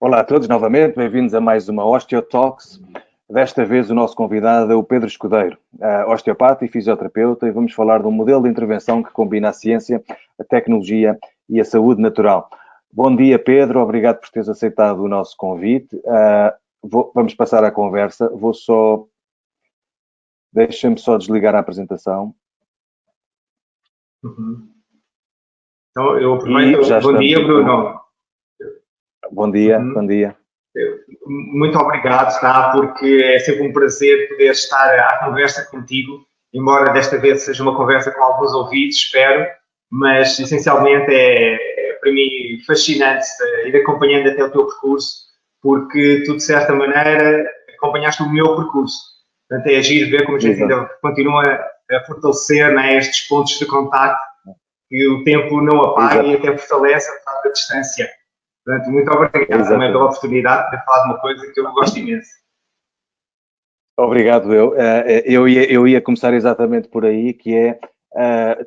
Olá a todos novamente, bem-vindos a mais uma Osteotalks. Desta vez o nosso convidado é o Pedro Escudeiro, osteopata e fisioterapeuta, e vamos falar de um modelo de intervenção que combina a ciência, a tecnologia e a saúde natural. Bom dia, Pedro, obrigado por teres aceitado o nosso convite. Vamos passar à conversa. Deixa-me só desligar a apresentação. Uhum. Então, eu aproveito. Bom dia, Bruno. Bom dia, bom dia. Muito obrigado, porque é sempre um prazer poder estar à conversa contigo, embora desta vez seja uma conversa com alguns ouvidos, espero, mas essencialmente é para mim fascinante ir acompanhando até o teu percurso, porque tu, de certa maneira, acompanhaste o meu percurso. Portanto, é agir ver como a gente ainda continua a fortalecer, né, estes pontos de contacto que o tempo não apaga. Exato. E até fortalece a da distância. Portanto, muito obrigado também pela oportunidade de falar de uma coisa que eu gosto imenso. Obrigado, eu ia começar exatamente por aí, que é,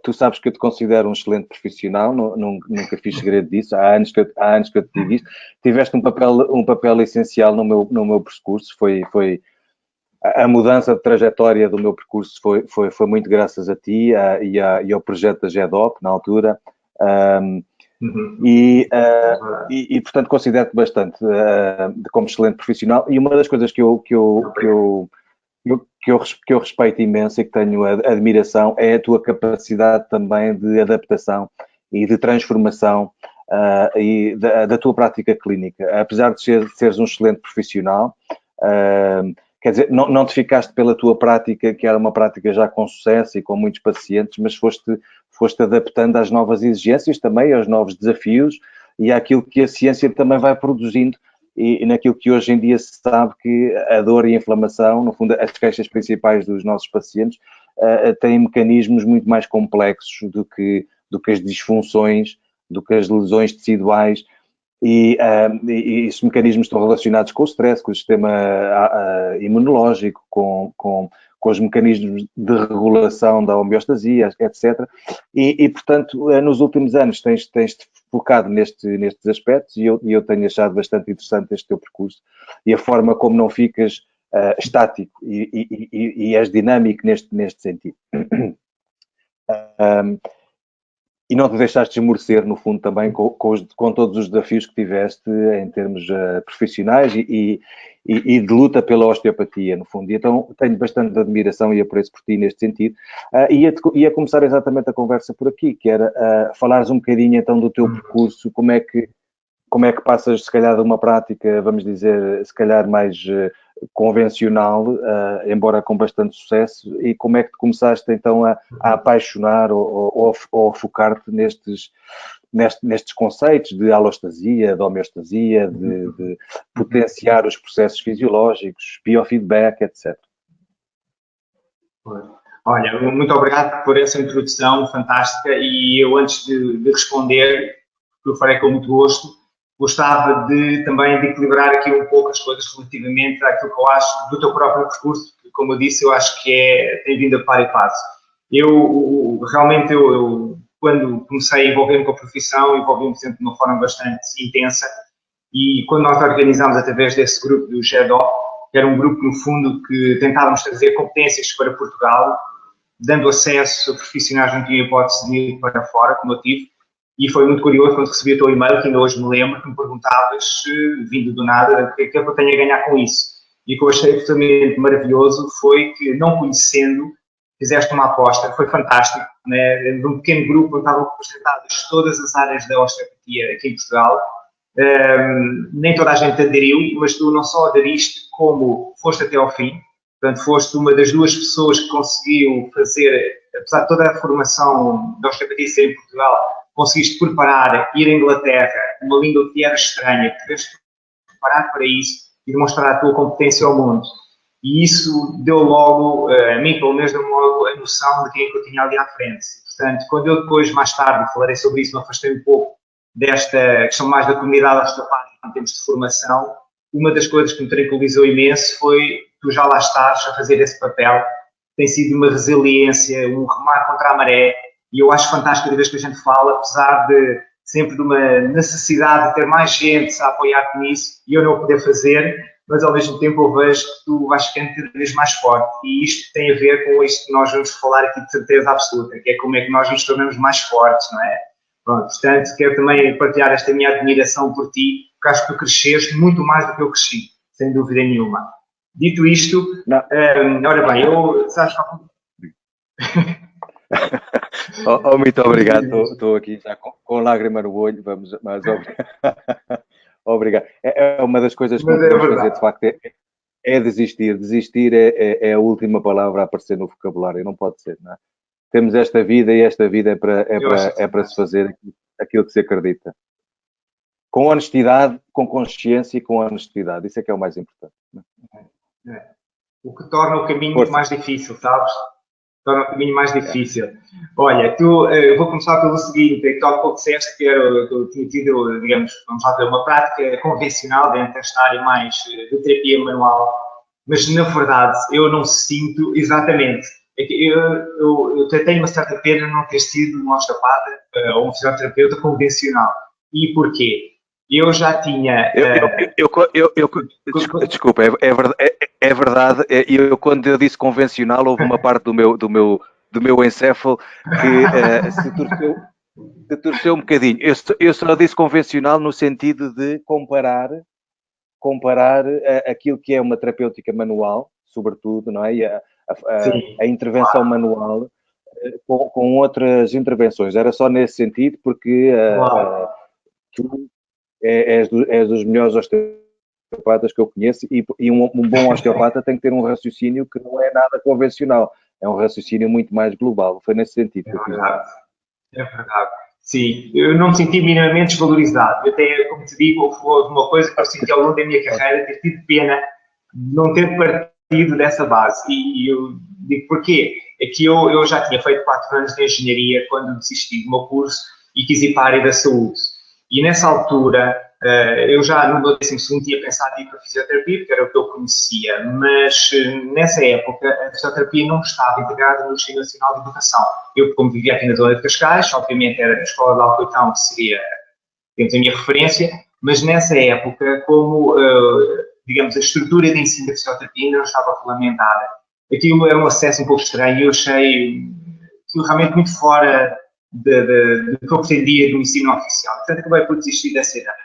tu sabes que eu te considero um excelente profissional, nunca fiz segredo disso, há anos que eu te digo isto. Tiveste um papel essencial no meu percurso, foi a mudança de trajetória do meu percurso foi muito graças a ti e ao projeto da GEDOP, na altura. Portanto, considero-te bastante como excelente profissional, e uma das coisas que eu respeito imenso e que tenho admiração é a tua capacidade também de adaptação e de transformação e da tua prática clínica. Apesar de seres um excelente profissional, quer dizer, não te ficaste pela tua prática, que era uma prática já com sucesso e com muitos pacientes, mas foste adaptando às novas exigências também, aos novos desafios e àquilo que a ciência também vai produzindo e naquilo que hoje em dia se sabe que a dor e a inflamação, no fundo, as queixas principais dos nossos pacientes, têm mecanismos muito mais complexos do que as disfunções, do que as lesões teciduais. E esses mecanismos estão relacionados com o stress, com o sistema imunológico, com os mecanismos de regulação da homeostasia, etc. Portanto, nos últimos anos tens-te focado nestes aspectos e eu tenho achado bastante interessante este teu percurso e a forma como não ficas estático e és dinâmico neste sentido. E não te deixaste esmorecer, no fundo, também com todos os desafios que tiveste em termos profissionais e de luta pela osteopatia, no fundo. E então tenho bastante admiração e apreço por ti neste sentido. Ia começar exatamente a conversa por aqui, que era falares um bocadinho então do teu percurso, como é que passas, se calhar, de uma prática, vamos dizer, se calhar mais convencional, embora com bastante sucesso, e como é que te começaste então a apaixonar ou a focar-te nestes conceitos de alostasia, de homeostasia, de potenciar os processos fisiológicos, biofeedback, etc. Olha, muito obrigado por essa introdução fantástica, e eu, antes de responder, que eu farei com muito gosto, gostava também de equilibrar aqui um pouco as coisas relativamente àquilo que eu acho do teu próprio percurso, que, como eu disse, eu acho que tem vindo a par e passo. Realmente, quando comecei a envolver-me com a profissão, envolvi-me sempre de uma forma bastante intensa, e quando nós organizámos através desse grupo do GEDOP, que era um grupo, no fundo, que tentávamos trazer competências para Portugal, dando acesso a profissionais que não tinham hipótese de ir para fora, como eu tive. E foi muito curioso quando recebi o teu e-mail, que ainda hoje me lembro, que me perguntavas, vindo do nada, o que é que eu tenho a ganhar com isso. E o que eu achei absolutamente maravilhoso foi que, não conhecendo, fizeste uma aposta, foi fantástico, né? De um pequeno grupo onde estavam representadas todas as áreas da osteopatia aqui em Portugal. Nem toda a gente aderiu, mas tu não só aderiste, como foste até ao fim. Portanto, foste uma das duas pessoas que conseguiu fazer, apesar de toda a formação da osteopatia ser em Portugal, conseguiste preparar, ir à Inglaterra, uma língua que era estranha, tiveste preparar para isso e demonstrar a tua competência ao mundo. E isso deu logo, a mim pelo menos, deu logo a noção de quem é que eu tinha ali à frente. Portanto, quando eu depois, mais tarde, falarei sobre isso, me afastei um pouco desta questão mais da comunidade osteopática em termos de formação, uma das coisas que me tranquilizou imenso foi tu já lá estás a fazer esse papel. Tem sido uma resiliência, um remar contra a maré, e eu acho fantástico cada vez que a gente fala, apesar de sempre de uma necessidade de ter mais gente a apoiar-te nisso e eu não poder fazer, mas ao mesmo tempo eu vejo que tu vais ficando cada vez mais forte e isto tem a ver com isto que nós vamos falar aqui de certeza absoluta, que é como é que nós nos tornamos mais fortes, não é? Pronto, portanto, quero também partilhar esta minha admiração por ti, porque acho que tu cresceste muito mais do que eu cresci, sem dúvida nenhuma. Dito isto, ora bem, eu, sabes, muito obrigado, estou aqui já com lágrima no olho, mas obrigado. É uma das coisas que não podemos fazer, de facto, é desistir. Desistir é a última palavra a aparecer no vocabulário, não pode ser, não é? Temos esta vida e esta vida é para se fazer aquilo que se acredita. Com honestidade, com consciência e com honestidade. Isso é que é o mais importante. O que torna o caminho muito mais difícil, sabes? Torna o caminho mais difícil. Olha, eu vou começar pelo seguinte, que tu há pouco disseste que eu tinha tido, digamos, vamos lá ver, uma prática convencional dentro desta área mais de terapia manual, mas na verdade eu não sinto exatamente. É que eu tenho uma certa pena não ter sido um osteopata ou um fisioterapeuta convencional. E porquê? Eu já tinha... Desculpa, é verdade. Eu, quando eu disse convencional, houve uma parte do meu encéfalo que se torceu um bocadinho. Eu só disse convencional no sentido de comparar aquilo que é uma terapêutica manual, sobretudo, não é? A intervenção manual com outras intervenções. Era só nesse sentido, porque tu és dos melhores osteopatas que eu conheço e um bom osteopata tem que ter um raciocínio que não é nada convencional. É um raciocínio muito mais global. Foi nesse sentido. É verdade. É verdade. Sim, eu não me senti minimamente desvalorizado. Eu até, como te digo, houve uma coisa que eu senti ao longo da minha carreira, ter tido pena de não ter partido dessa base. E eu digo porquê? É que eu já tinha feito 4 anos de engenharia quando desisti do meu curso e quis ir para a área da saúde. E nessa altura, eu já no meu 12º tinha pensado em ir para a fisioterapia, porque era o que eu conhecia, mas nessa época a fisioterapia não estava integrada no Sistema Nacional de Educação. Eu, como vivia aqui na zona de Cascais, obviamente era a Escola de Alcoitão, que seria, digamos, a minha referência, mas nessa época, como, digamos, a estrutura de ensino da fisioterapia ainda não estava regulamentada, aquilo era um acesso um pouco estranho e eu achei aquilo realmente muito fora do que eu pretendia do ensino oficial. Portanto, acabei por desistir dessa ideia.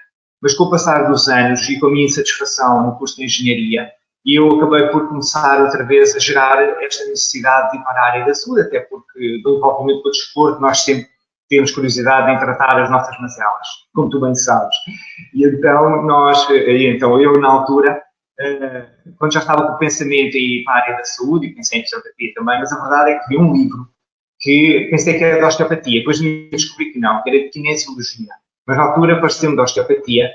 Mas com o passar dos anos e com a minha insatisfação no curso de engenharia, eu acabei por começar outra vez a gerar esta necessidade de ir para a área da saúde, até porque do envolvimento com o desporto nós sempre temos curiosidade em tratar as nossas mazelas, como tu bem sabes. E então eu na altura, quando já estava com o pensamento em ir para a área da saúde, e pensei em fisioterapia também, mas a verdade é que vi um livro que pensei que era de osteopatia, depois descobri que não, que era de kinesiologia. Mas na altura pareceu-me de osteopatia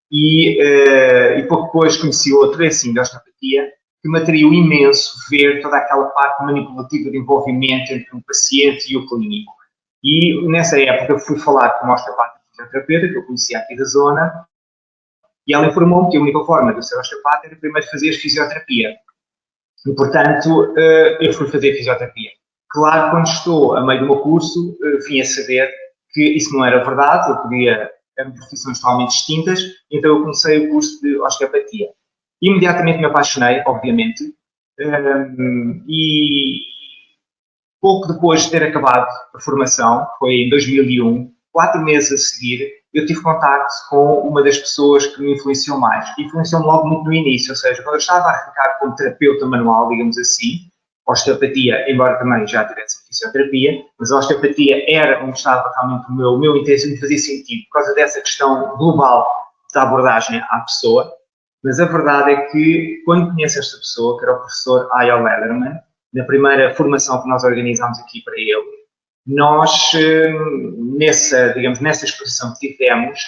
e pouco depois conheci outro, assim, de osteopatia, que me atraiu imenso ver toda aquela parte manipulativa de envolvimento entre o paciente e o clínico. E nessa época fui falar com uma osteopata fisioterapeuta, que eu conhecia aqui da zona, e ela informou-me que a única forma de eu ser osteopata era primeiro fazer fisioterapia. E, portanto, eu fui fazer fisioterapia. Claro, quando estou a meio do meu curso, vim a saber que isso não era verdade, eram profissões totalmente distintas, então eu comecei o curso de osteopatia. Imediatamente me apaixonei, obviamente, e pouco depois de ter acabado a formação, foi em 2001, 4 meses a seguir, eu tive contacto com uma das pessoas que me influenciou mais. Influenciou-me logo muito no início, ou seja, quando eu estava a arrancar como terapeuta manual, digamos assim, a osteopatia, embora também já tivesse fisioterapia, mas a osteopatia era onde estava realmente o meu interesse, me fazia sentido, por causa dessa questão global da abordagem à pessoa. Mas a verdade é que, quando conheço esta pessoa, que era o professor Eyal Lederman, na primeira formação que nós organizámos aqui para ele, nós, nessa exposição que tivemos,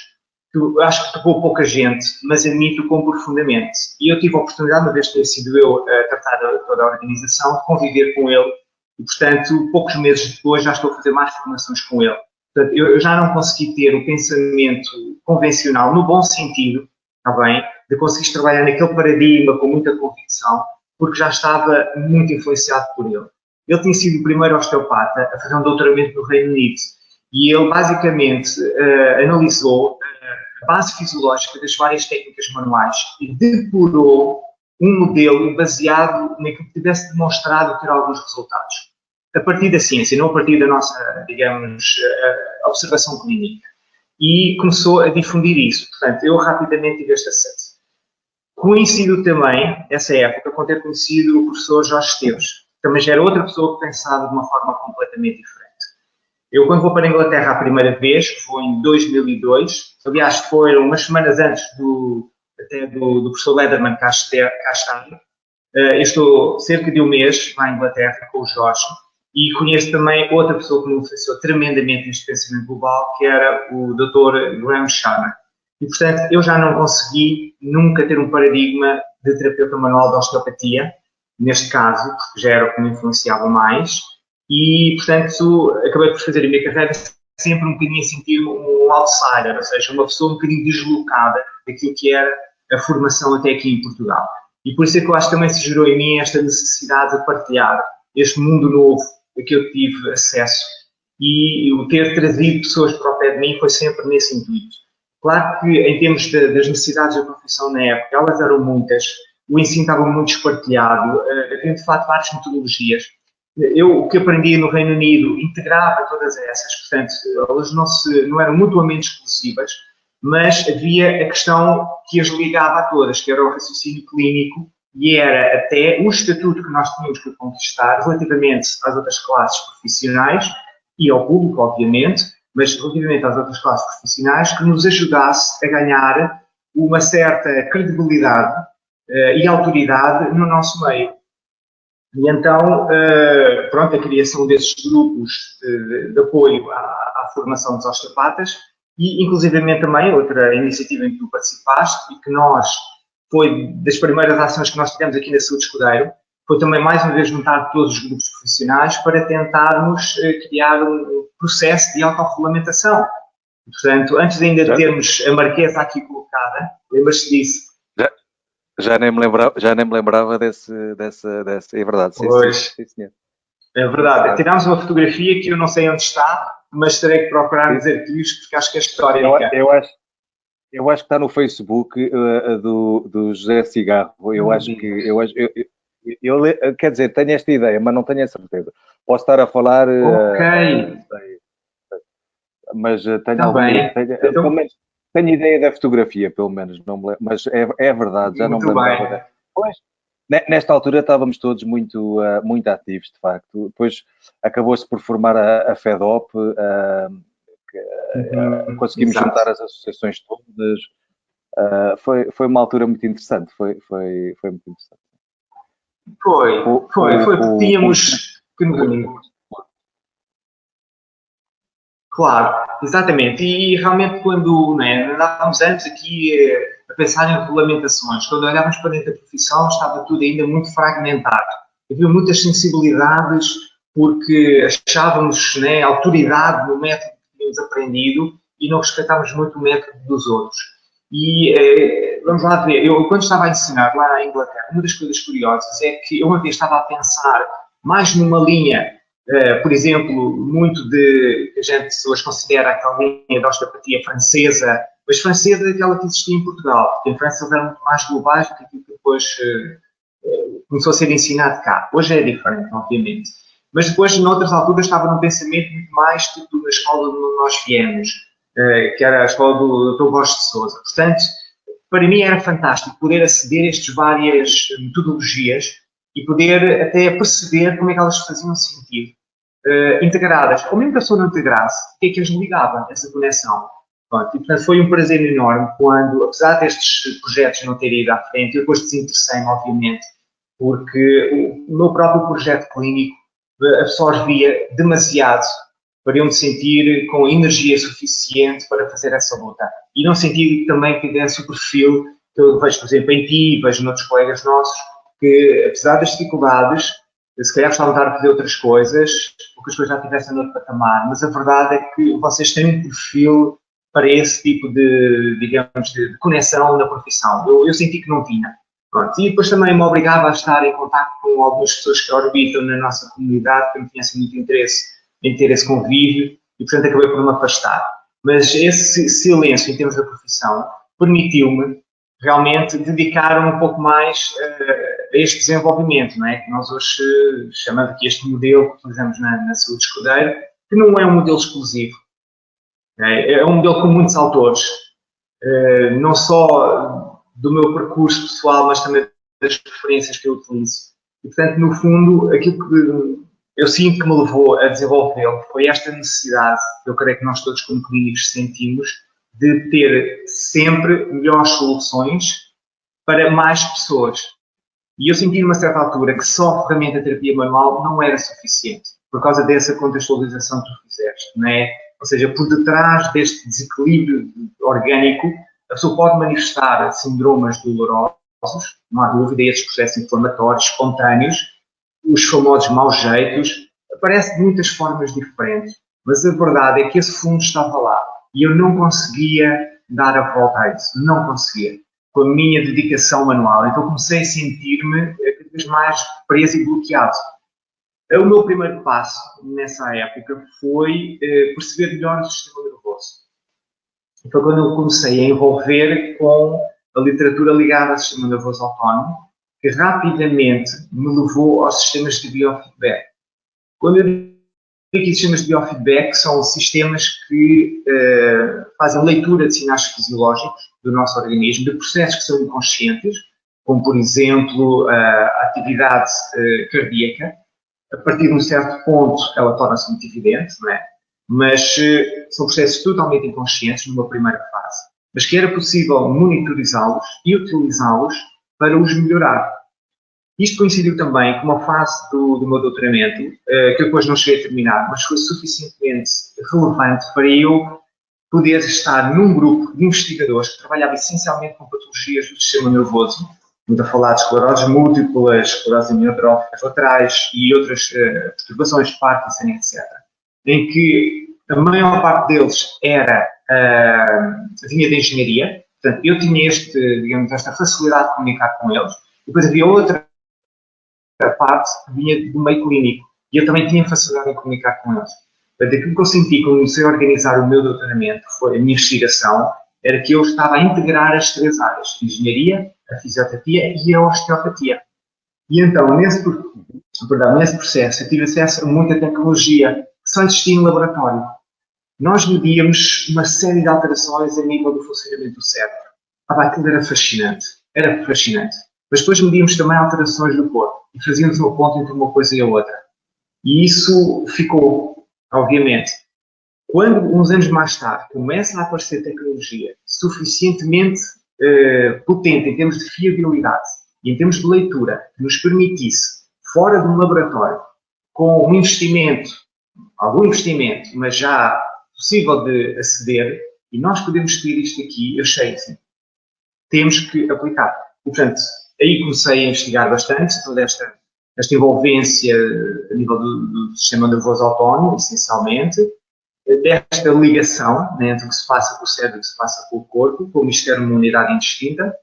que acho que tocou pouca gente, mas a mim tocou profundamente. E eu tive a oportunidade, uma vez que tenho sido eu a tratar toda a organização, de conviver com ele. E, portanto, poucos meses depois já estou a fazer mais formações com ele. Portanto, eu já não consegui ter o pensamento convencional, no bom sentido, está bem, de conseguir trabalhar naquele paradigma com muita convicção, porque já estava muito influenciado por ele. Ele tinha sido o primeiro osteopata a fazer um doutoramento no Reino Unido. E ele basicamente analisou a base fisiológica das várias técnicas manuais e depurou um modelo baseado naquilo que tivesse demonstrado ter alguns resultados. A partir da ciência, não a partir da nossa, digamos, observação clínica. E começou a difundir isso. Portanto, eu rapidamente tive este acesso. Coincido também, nessa época, com ter conhecido o professor Jorge Esteves. Também já era outra pessoa que pensava de uma forma completamente diferente. Eu, quando vou para a Inglaterra a primeira vez, que foi em 2002, aliás, foram umas semanas antes do professor Lederman cá estar, eu estou cerca de um mês lá em Inglaterra com o Jorge e conheço também outra pessoa que me influenciou tremendamente neste pensamento global, que era o Dr. Graham Sharma. E, portanto, eu já não consegui nunca ter um paradigma de terapeuta manual de osteopatia, neste caso, porque já era o que me influenciava mais. E, portanto, acabei por fazer a minha carreira sempre um bocadinho a sentir-me um outsider, ou seja, uma pessoa um bocadinho deslocada daquilo que era a formação até aqui em Portugal. E por isso é que eu acho que também se gerou em mim esta necessidade de partilhar este mundo novo a que eu tive acesso. E o ter trazido pessoas para o pé de mim foi sempre nesse intuito. Claro que, em termos das necessidades da profissão na época, elas eram muitas, o ensino estava muito espartilhado, havia de facto várias metodologias. Eu, o que aprendi no Reino Unido, integrava todas essas, portanto, elas não eram mutuamente exclusivas, mas havia a questão que as ligava a todas, que era o raciocínio clínico e era até o estatuto que nós tínhamos que conquistar relativamente às outras classes profissionais e ao público, obviamente, mas relativamente às outras classes profissionais, que nos ajudasse a ganhar uma certa credibilidade e autoridade no nosso meio. E então, pronto, a criação desses grupos de apoio à formação dos osteopatas e, inclusivamente, também outra iniciativa em que tu participaste e que foi das primeiras ações que nós tivemos aqui na Saúde Escudeiro, foi também, mais uma vez, juntar todos os grupos profissionais para tentarmos criar um processo de autorregulamentação. Portanto, antes ainda de termos a Marquesa aqui colocada, lembras-te disso? Já nem me lembrava desse, é verdade. Pois, sim. É verdade. Tirámos uma fotografia que eu não sei onde está, mas terei que procurar nos arquivos porque acho que é histórica. Eu acho que está no Facebook do José Cigarro. Quer dizer, tenho esta ideia, mas não tenho a certeza. Posso estar a falar... Ok. Mas tenho pelo menos, tenho ideia da fotografia, pelo menos. Não me lembro, mas é verdade, já não me lembrava. Pois, nesta altura estávamos todos muito ativos, de facto. Depois acabou-se por formar a FEDOP, conseguimos juntar as associações todas. Foi uma altura muito interessante. Foi muito interessante. Foi, porque tínhamos que nos unir. Claro, exatamente. E realmente quando andávamos antes aqui a pensar em regulamentações, quando olhávamos para dentro da profissão estava tudo ainda muito fragmentado. Havia muitas sensibilidades porque achávamos autoridade no método que tínhamos aprendido e não respeitávamos muito o método dos outros. E vamos lá ver, eu quando estava a ensinar lá em Inglaterra, uma das coisas curiosas é que eu uma vez estava a pensar mais numa linha, por exemplo, muito que a gente hoje considera aquela linha da osteopatia francesa, mas francesa é aquela que existia em Portugal, porque em França eles eram muito mais globais do que aquilo que depois começou a ser ensinado cá. Hoje é diferente, obviamente. Mas depois, noutras alturas, estava num pensamento muito mais tipo na escola onde nós viemos, que era a escola do Dr. Borges de Sousa. Portanto, para mim era fantástico poder aceder a estas várias metodologias e poder até perceber como é que elas faziam sentido, integradas. Ou mesmo que a pessoa não integrasse, o que é que as ligava, essa conexão. Pronto, e, portanto, foi um prazer enorme quando, apesar destes projetos não terem ido à frente, eu depois desinteressei-me, obviamente, porque o meu próprio projeto clínico absorvia demasiado para eu me sentir com energia suficiente para fazer essa luta. E não sentir também que desse o perfil que eu vejo, por exemplo, em ti, vejo noutros colegas nossos, que apesar das dificuldades, se calhar gostavam de estar a fazer outras coisas, porque as coisas já estivessem no outro patamar, mas a verdade é que vocês têm um perfil para esse tipo de, digamos, de conexão na profissão. Eu senti que não tinha. Pronto. E depois também me obrigava a estar em contato com algumas pessoas que orbitam na nossa comunidade, que me tinham muito interesse em ter esse convívio, e, portanto, acabei por me afastar. Mas esse silêncio, em termos da profissão, permitiu-me realmente dedicar um pouco mais a este desenvolvimento, não é? Que nós hoje chamamos aqui este modelo que utilizamos na saúde escudeira, que não é um modelo exclusivo. É um modelo com muitos autores, não só do meu percurso pessoal, mas também das referências que eu utilizo. E, portanto, no fundo, aquilo que eu sinto que me levou a desenvolvê-lo foi esta necessidade, que eu creio que nós todos como clínicos sentimos, de ter sempre melhores soluções para mais pessoas. E eu senti numa certa altura que só a ferramenta de terapia manual não era suficiente, por causa dessa contextualização que tu fizeste, não é? Ou seja, por detrás deste desequilíbrio orgânico, a pessoa pode manifestar sindromas dolorosos, não há dúvida, esses processos inflamatórios espontâneos, os famosos maus jeitos, aparecem de muitas formas diferentes, mas a verdade é que esse fundo estava lá e eu não conseguia dar a volta a isso, não conseguia, com a minha dedicação manual. Então comecei a sentir-me cada vez mais preso e bloqueado. O meu primeiro passo nessa época foi perceber melhor o sistema nervoso. E foi quando eu comecei a envolver com a literatura ligada ao sistema nervoso autónomo, que rapidamente me levou aos sistemas de biofeedback. Quando eu digo aqui sistemas de biofeedback, são sistemas que fazem leitura de sinais fisiológicos do nosso organismo, de processos que são inconscientes, como, por exemplo, a atividade cardíaca. A partir de um certo ponto, ela torna-se muito evidente, não é? Mas são processos totalmente inconscientes numa primeira fase, mas que era possível monitorizá-los e utilizá-los para os melhorar. Isto coincidiu também com uma fase do meu doutoramento, que eu depois não cheguei a terminar, mas foi suficientemente relevante para eu poder estar num grupo de investigadores que trabalhava essencialmente com patologias do sistema nervoso. Estamos a falar de escleroses múltiplas, esclerose amiotróficas laterais e outras perturbações, Parkinson, etc. Em que a maior parte deles vinha de engenharia, portanto, eu tinha esta facilidade de comunicar com eles, e depois havia outra parte que vinha do meio clínico, e eu também tinha facilidade em comunicar com eles. Portanto, aquilo que eu senti quando comecei a organizar o meu doutoramento, foi a minha investigação, era que eu estava a integrar as três áreas, a engenharia, a fisioterapia e a osteopatia. E então, nesse processo, eu tive acesso a muita tecnologia que só existia em laboratório. Nós medíamos uma série de alterações a nível do funcionamento do cérebro. Aquilo era fascinante. Mas depois medíamos também alterações do corpo e fazíamos uma ponte entre uma coisa e a outra. E isso ficou, obviamente. Quando, uns anos mais tarde, começa a aparecer tecnologia suficientemente potente em termos de fiabilidade e em termos de leitura, que nos permitisse, fora de um laboratório, com um investimento, algum investimento, mas já possível de aceder, e nós podemos ter isto aqui, eu sei, sim, temos que aplicar. E, portanto, aí comecei a investigar bastante toda esta envolvência a nível do sistema nervoso autónomo, essencialmente, desta ligação, né, entre o que se passa com o cérebro e o que se passa com o corpo, como isto era uma unidade indistinta,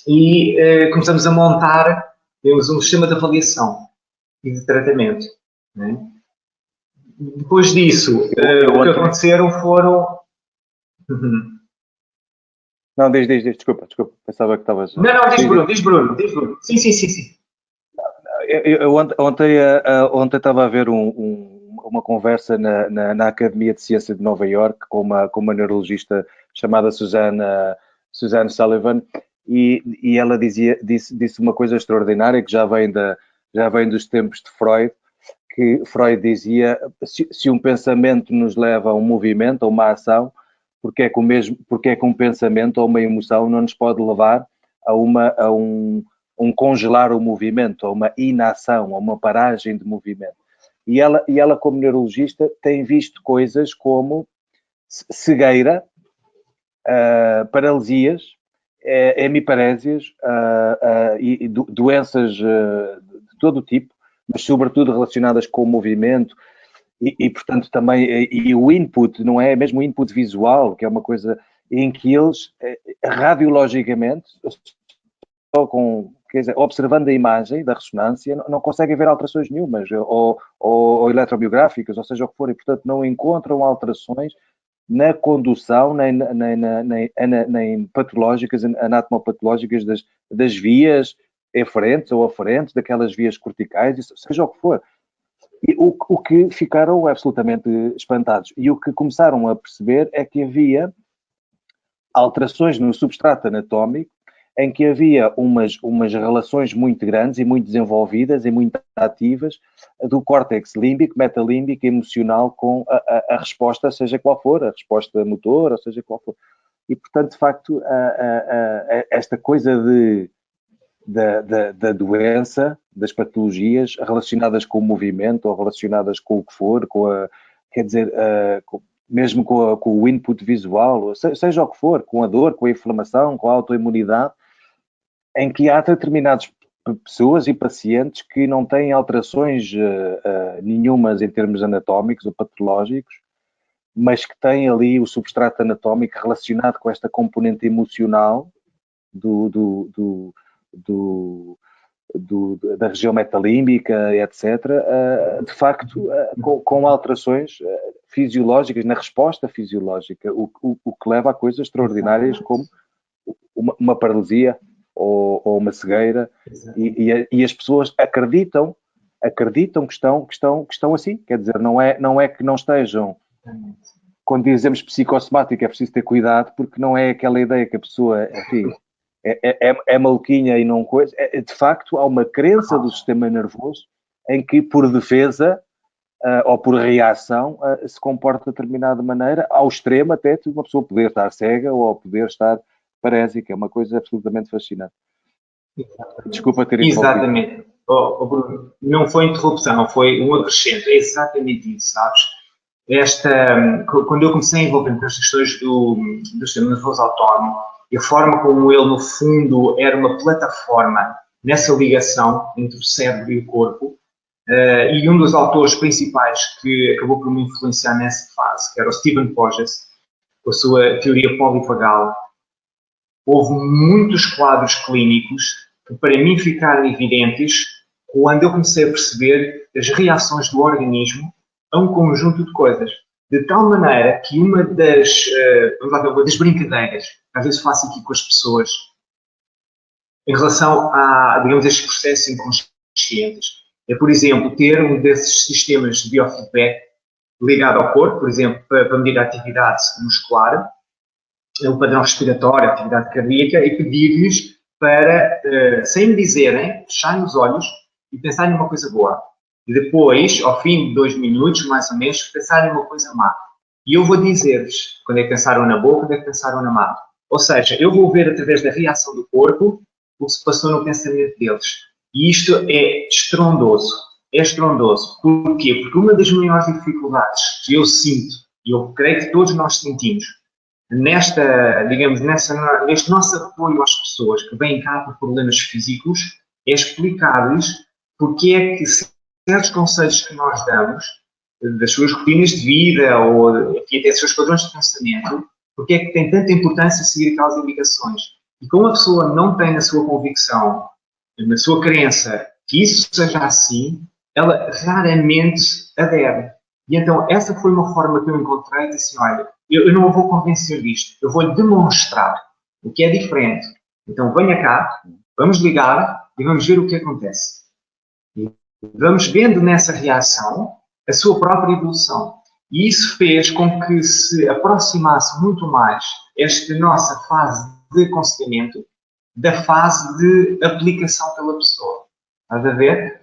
e começamos a montar, temos um sistema de avaliação e de tratamento. Né? Depois disso, o que aconteceram foram... Não, diz, desculpa, pensava que estavas... Não, diz Bruno. Sim. Eu ontem estava a ver uma conversa na Academia de Ciência de Nova Iorque com uma neurologista chamada Suzanne Sullivan, e ela disse uma coisa extraordinária que já vem dos tempos de Freud, que Freud dizia: se um pensamento nos leva a um movimento, a uma ação, porque é que um pensamento ou uma emoção não nos pode levar a um congelar o movimento, a uma inação, a uma paragem de movimento. E ela, como neurologista, tem visto coisas como cegueira, paralisias, hemiparésias e doenças de todo o tipo, mas sobretudo relacionadas com o movimento e portanto, também e o input, não é mesmo o input visual, que é uma coisa em que eles, radiologicamente, só com quer dizer, observando a imagem da ressonância, não conseguem ver alterações nenhumas, ou eletrobiográficas, ou seja o que for, e portanto não encontram alterações na condução, nem patológicas, anatomopatológicas das vias eferentes ou aferentes, daquelas vias corticais, seja o que for. E o que ficaram absolutamente espantados. E o que começaram a perceber é que havia alterações no substrato anatómico em que havia umas relações muito grandes e muito desenvolvidas e muito ativas do córtex límbico, metalímbico, emocional com a resposta, seja qual for, a resposta motor, ou seja qual for. E, portanto, de facto, esta coisa da doença, das patologias relacionadas com o movimento ou relacionadas com o que for, quer dizer, mesmo com o input visual, seja o que for, com a dor, com a inflamação, com a autoimunidade, em que há determinadas pessoas e pacientes que não têm alterações nenhumas em termos anatómicos ou patológicos, mas que têm ali o substrato anatómico relacionado com esta componente emocional da região metalímbica, etc., de facto, com alterações fisiológicas, na resposta fisiológica, o que leva a coisas extraordinárias como uma paralisia ou uma cegueira, e as pessoas acreditam que estão assim, quer dizer, não é que não estejam. Quando dizemos psicossomático é preciso ter cuidado, porque não é aquela ideia que a pessoa, enfim, é maluquinha e não coisa. De facto, há uma crença do sistema nervoso em que, por defesa ou por reação, se comporta de determinada maneira, ao extremo até de uma pessoa poder estar cega ou poder estar parésica. É uma coisa absolutamente fascinante. Desculpa ter interrompido. Exatamente. Bruno, não foi interrupção, foi um acrescento. É exatamente isso, sabes? Quando eu comecei a envolver-me com as questões do sistema nervoso autónomo, e a forma como ele, no fundo, era uma plataforma nessa ligação entre o cérebro e o corpo, e um dos autores principais que acabou por me influenciar nessa fase, que era o Stephen Porges, com a sua teoria polivagal, houve muitos quadros clínicos que para mim ficaram evidentes quando eu comecei a perceber as reações do organismo a um conjunto de coisas. De tal maneira que uma das brincadeiras que às vezes faço aqui com as pessoas em relação a, digamos, estes processos inconscientes, é, por exemplo, ter um desses sistemas de biofeedback ligado ao corpo, por exemplo, para medir a atividade muscular, o padrão respiratório, a atividade cardíaca, e pedir-lhes para, sem me dizerem, fecharem os olhos e pensarem numa coisa boa. E depois, ao fim de 2 minutos, mais ou menos, pensarem numa coisa má. E eu vou dizer-lhes quando é que pensaram na boa, quando é que pensaram na má. Ou seja, eu vou ver através da reação do corpo o que se passou no pensamento deles. E isto é estrondoso. É estrondoso. Porquê? Porque uma das maiores dificuldades que eu sinto, e eu creio que todos nós sentimos, neste nosso apoio às pessoas que vêm cá por problemas físicos, é explicar-lhes porque é que certos conselhos que nós damos, das suas rotinas de vida ou enfim, até dos seus padrões de pensamento, porque é que tem tanta importância seguir aquelas indicações. E como a pessoa não tem na sua convicção, na sua crença, que isso seja assim, ela raramente adere. E então essa foi uma forma que eu encontrei de assim, olha, eu não a vou convencer disto, eu vou-lhe demonstrar o que é diferente. Então venha cá, vamos ligar e vamos ver o que acontece. E vamos vendo nessa reação a sua própria evolução. E isso fez com que se aproximasse muito mais esta nossa fase de aconselhamento da fase de aplicação pela pessoa. Estás a ver?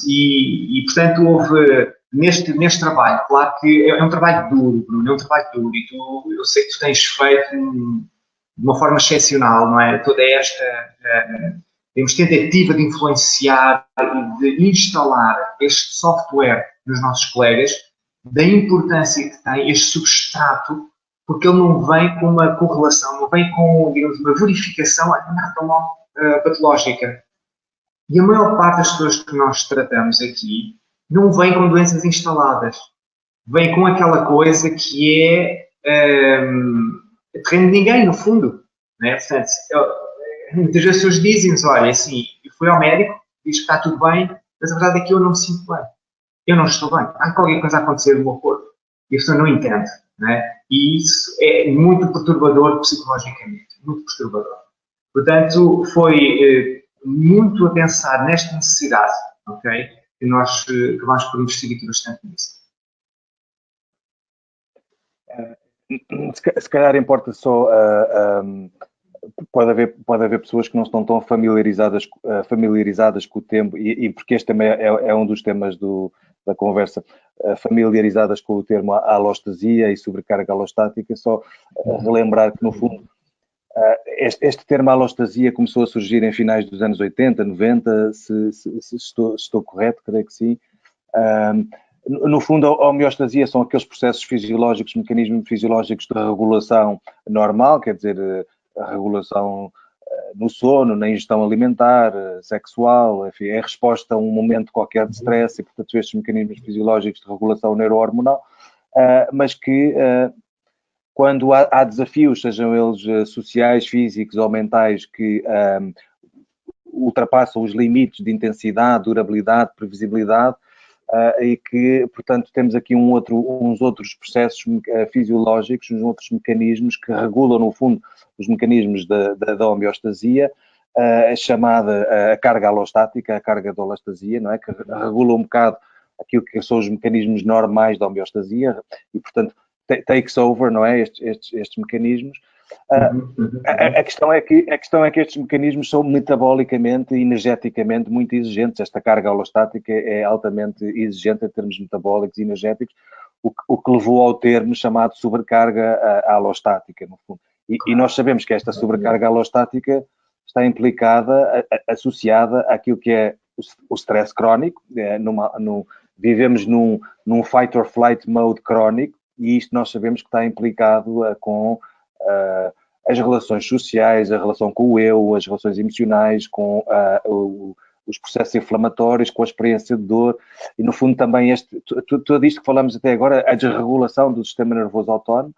E portanto, houve neste trabalho, claro que é um trabalho duro, Bruno, é um trabalho duro, e eu sei que tu tens feito de uma forma excepcional, não é? Toda esta tentativa de influenciar e de instalar este software nos nossos colegas, da importância que tem este substrato, porque ele não vem com uma correlação, não vem com, digamos, uma verificação patológica. E a maior parte das pessoas que nós tratamos aqui não vem com doenças instaladas. Vem com aquela coisa que é terreno de ninguém, no fundo. Não é? Portanto, muitas vezes as pessoas dizem-nos, olha, assim, eu fui ao médico, diz que está tudo bem, mas a verdade é que eu não me sinto bem. Eu não estou bem. Há qualquer coisa a acontecer no meu corpo. E a pessoa não entende. Não é? E isso é muito perturbador psicologicamente. Muito perturbador. Portanto, foi muito a pensar nesta necessidade, ok? Que nós acabamos por investir aqui bastante nisso. Se calhar importa só, pode haver pessoas que não estão tão familiarizadas com o termo, e porque este também é um dos temas da conversa, familiarizadas com o termo alostasia e sobrecarga alostática, só relembrar que, no fundo, este termo alostasia começou a surgir em finais dos anos 80, 90, se estou correto, creio que sim. No fundo, a homeostasia são aqueles processos fisiológicos, mecanismos fisiológicos de regulação normal, quer dizer, a regulação no sono, na ingestão alimentar, sexual, enfim, é resposta a um momento qualquer de stress e, portanto, estes mecanismos fisiológicos de regulação neurohormonal, mas que quando há desafios, sejam eles sociais, físicos ou mentais, que ultrapassam os limites de intensidade, durabilidade, previsibilidade, e que, portanto, temos aqui uns outros processos fisiológicos, uns outros mecanismos que regulam, no fundo, os mecanismos da homeostasia, chamada a carga alostática, a carga de alostasia, não é? Que regula um bocado aquilo que são os mecanismos normais da homeostasia e, portanto, takes over, não é? Estes mecanismos. A questão é que estes mecanismos são metabolicamente e energeticamente muito exigentes. Esta carga alostática é altamente exigente em termos metabólicos e energéticos, o que levou ao termo chamado sobrecarga alostática, no fundo. E nós sabemos que esta sobrecarga alostática está implicada, associada àquilo que é o stress crónico. Vivemos num fight or flight mode crónico, e isto nós sabemos que está implicado com as relações sociais, a relação com o eu, as relações emocionais, com os processos inflamatórios, com a experiência de dor, e no fundo também tudo isto que falamos até agora, a desregulação do sistema nervoso autónomo,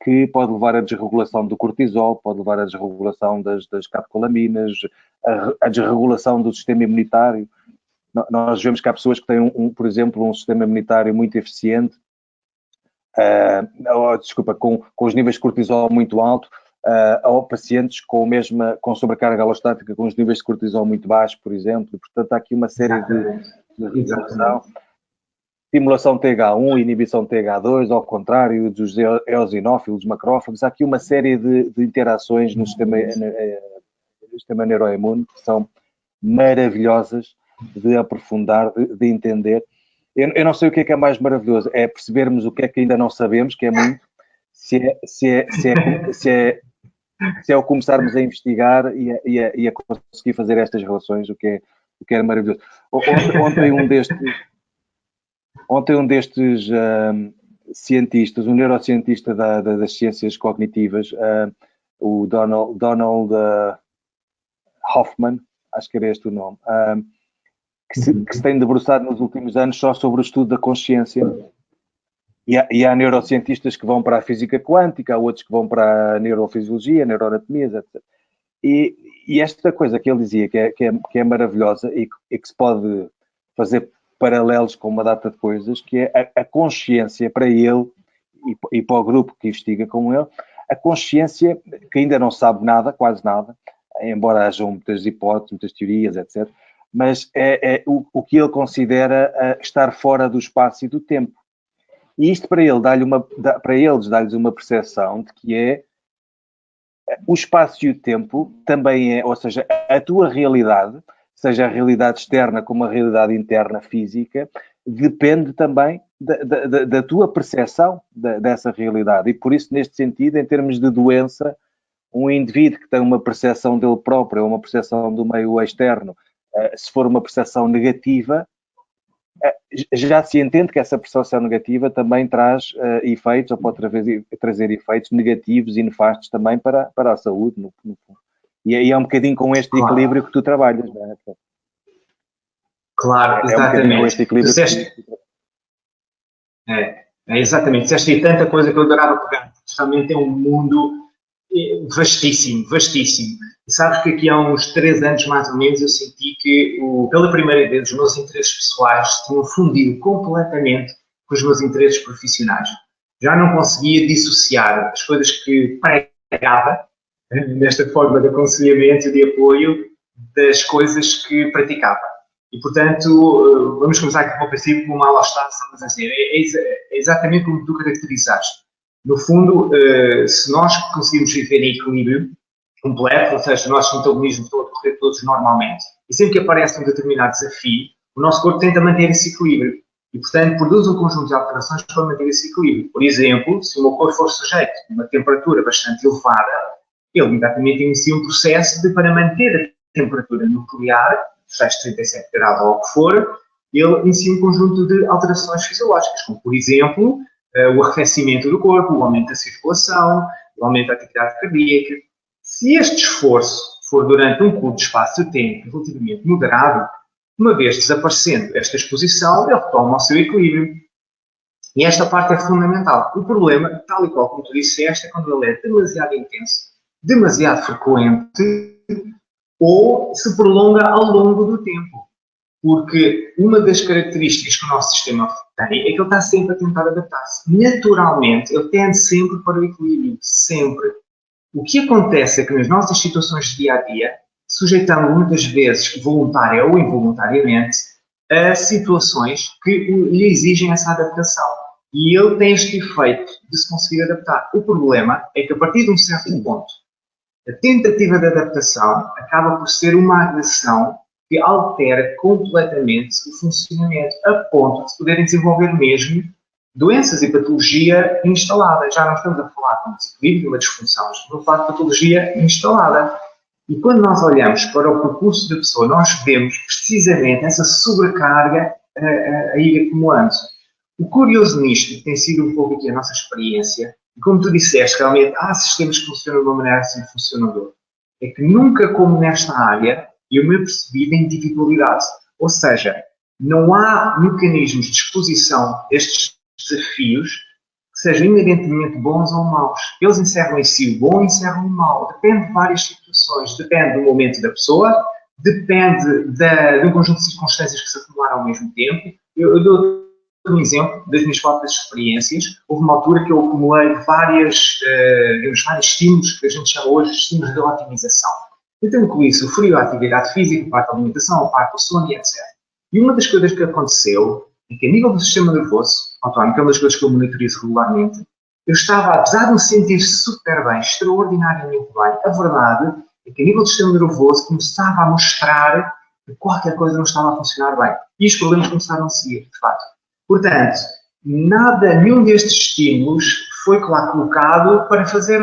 que pode levar à desregulação do cortisol, pode levar à desregulação das catecolaminas, a desregulação do sistema imunitário. Nós vemos que há pessoas que têm, por exemplo, um sistema imunitário muito eficiente, com os níveis de cortisol muito alto, ou pacientes com sobrecarga alostática, com os níveis de cortisol muito baixos, por exemplo. E, portanto, há aqui uma série de regulação. Estimulação TH1, inibição TH2, ao contrário dos eosinófilos, macrófagos. Há aqui uma série de interações no sistema neuroimune que são maravilhosas de aprofundar, de entender. Eu não sei o que é mais maravilhoso, é percebermos o que é que ainda não sabemos, que é muito, se é o começarmos a investigar e a conseguir fazer estas relações, o que é maravilhoso. Ontem um destes cientistas, um neurocientista das ciências cognitivas, o Donald Hoffman, acho que era este o nome, que se tem debruçado nos últimos anos só sobre o estudo da consciência. E há neurocientistas que vão para a física quântica, há outros que vão para a neurofisiologia, neuroanatomia, etc. E esta coisa que ele dizia que é maravilhosa e que se pode fazer paralelos com uma data de coisas, que é a consciência para ele e para o grupo que investiga com ele, a consciência que ainda não sabe nada, quase nada, embora hajam muitas hipóteses, muitas teorias, etc., mas é o que ele considera estar fora do espaço e do tempo. E isto para eles dá-lhes uma percepção de que o espaço e o tempo também ou seja, a tua realidade, seja a realidade externa como a realidade interna física, depende também da tua percepção dessa realidade. E por isso, neste sentido, em termos de doença, um indivíduo que tem uma percepção dele próprio, uma percepção do meio externo, se for uma percepção negativa, já se entende que essa percepção negativa também traz efeitos, ou pode trazer efeitos negativos e nefastos também para a saúde, no fundo. E aí é um bocadinho com este equilíbrio que tu trabalhas, não é? Claro, exatamente. Com este equilíbrio exatamente. Disseste aí tanta coisa que eu adorava pegar. Realmente é um mundo vastíssimo, vastíssimo. E sabes que aqui há uns 3 anos, mais ou menos, eu senti que, pela primeira vez, os meus interesses pessoais tinham fundido completamente com os meus interesses profissionais. Já não conseguia dissociar as coisas que pregava, nesta forma de aconselhamento e de apoio, das coisas que praticava. E, portanto, vamos começar aqui pelo princípio, como mal está, estamos a dizer, é exatamente como tu caracterizaste. No fundo, se nós conseguimos viver em equilíbrio completo, ou seja, os nossos metabolismos estão a correr todos normalmente, e sempre que aparece um determinado desafio, o nosso corpo tenta manter esse equilíbrio. E, portanto, produz um conjunto de alterações para manter esse equilíbrio. Por exemplo, se o meu corpo for sujeito a uma temperatura bastante elevada, ele imediatamente inicia um processo para manter a temperatura nuclear, seja 37 graus ou o que for, ele inicia um conjunto de alterações fisiológicas, como, por exemplo, o arrefecimento do corpo, o aumento da circulação, o aumento da atividade cardíaca. Se este esforço for durante um curto espaço de tempo relativamente moderado, uma vez desaparecendo esta exposição, ele retoma o seu equilíbrio. E esta parte é fundamental. O problema, tal e qual como tu disseste, é quando ele é demasiado intenso, demasiado frequente ou se prolonga ao longo do tempo. Porque uma das características que o nosso sistema tem é que ele está sempre a tentar adaptar-se. Naturalmente, ele tende sempre para o equilíbrio. Sempre. O que acontece é que nas nossas situações de dia-a-dia, sujeitamos muitas vezes, voluntária ou involuntariamente, a situações que lhe exigem essa adaptação. E ele tem este efeito de se conseguir adaptar. O problema é que a partir de um certo ponto, a tentativa de adaptação acaba por ser uma agressão que altera completamente o funcionamento, a ponto de se poderem desenvolver mesmo doenças e patologia instalada. Já não estamos a falar de um desequilíbrio, de uma disfunção, estamos a falar de patologia instalada. E quando nós olhamos para o percurso da pessoa, nós vemos precisamente essa sobrecarga a ir acumulando. O curioso nisto tem sido um pouco aqui a nossa experiência, e como tu disseste, realmente há sistemas que funcionam de uma maneira assim que funcionam de outra. É que nunca, como nesta área, eu me apercebi da individualidade. Ou seja, não há mecanismos de exposição destes desafios que sejam inerentemente bons ou maus. Eles encerram em si o bom e encerram o mau. Depende de várias situações. Depende do momento da pessoa, depende de um conjunto de circunstâncias que se acumularam ao mesmo tempo. Eu dou um exemplo das minhas próprias experiências. Houve uma altura que eu acumulei vários estímulos, que a gente chama hoje de estímulos de otimização. Então, com isso, o frio, a atividade física, a parte da alimentação, a parte do sono e etc. E uma das coisas que aconteceu é que, a nível do sistema nervoso autónomo, que é uma das coisas que eu monitorizo regularmente, eu estava, apesar de me sentir super bem, extraordinariamente bem, a verdade é que, a nível do sistema nervoso, começava a mostrar que qualquer coisa não estava a funcionar bem. E os problemas começaram a seguir, de facto. Portanto, nenhum destes estímulos foi lá colocado para fazer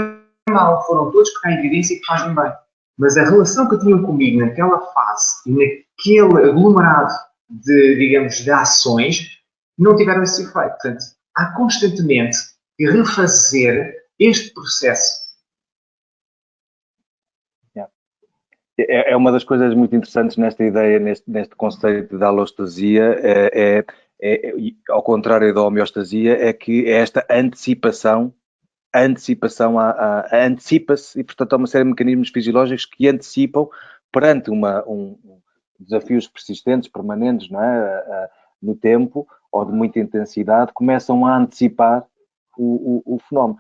mal. Foram todos que têm evidência e que fazem bem. Mas a relação que tinham comigo naquela fase e naquele aglomerado de, digamos, de ações, não tiveram esse efeito. Portanto, há constantemente que refazer este processo. É uma das coisas muito interessantes nesta ideia, neste conceito da alostasia, ao contrário da homeostasia, é que é esta antecipação antecipa-se e, portanto, há uma série de mecanismos fisiológicos que antecipam perante desafios persistentes, permanentes, não é? No tempo ou de muita intensidade, começam a antecipar o fenómeno.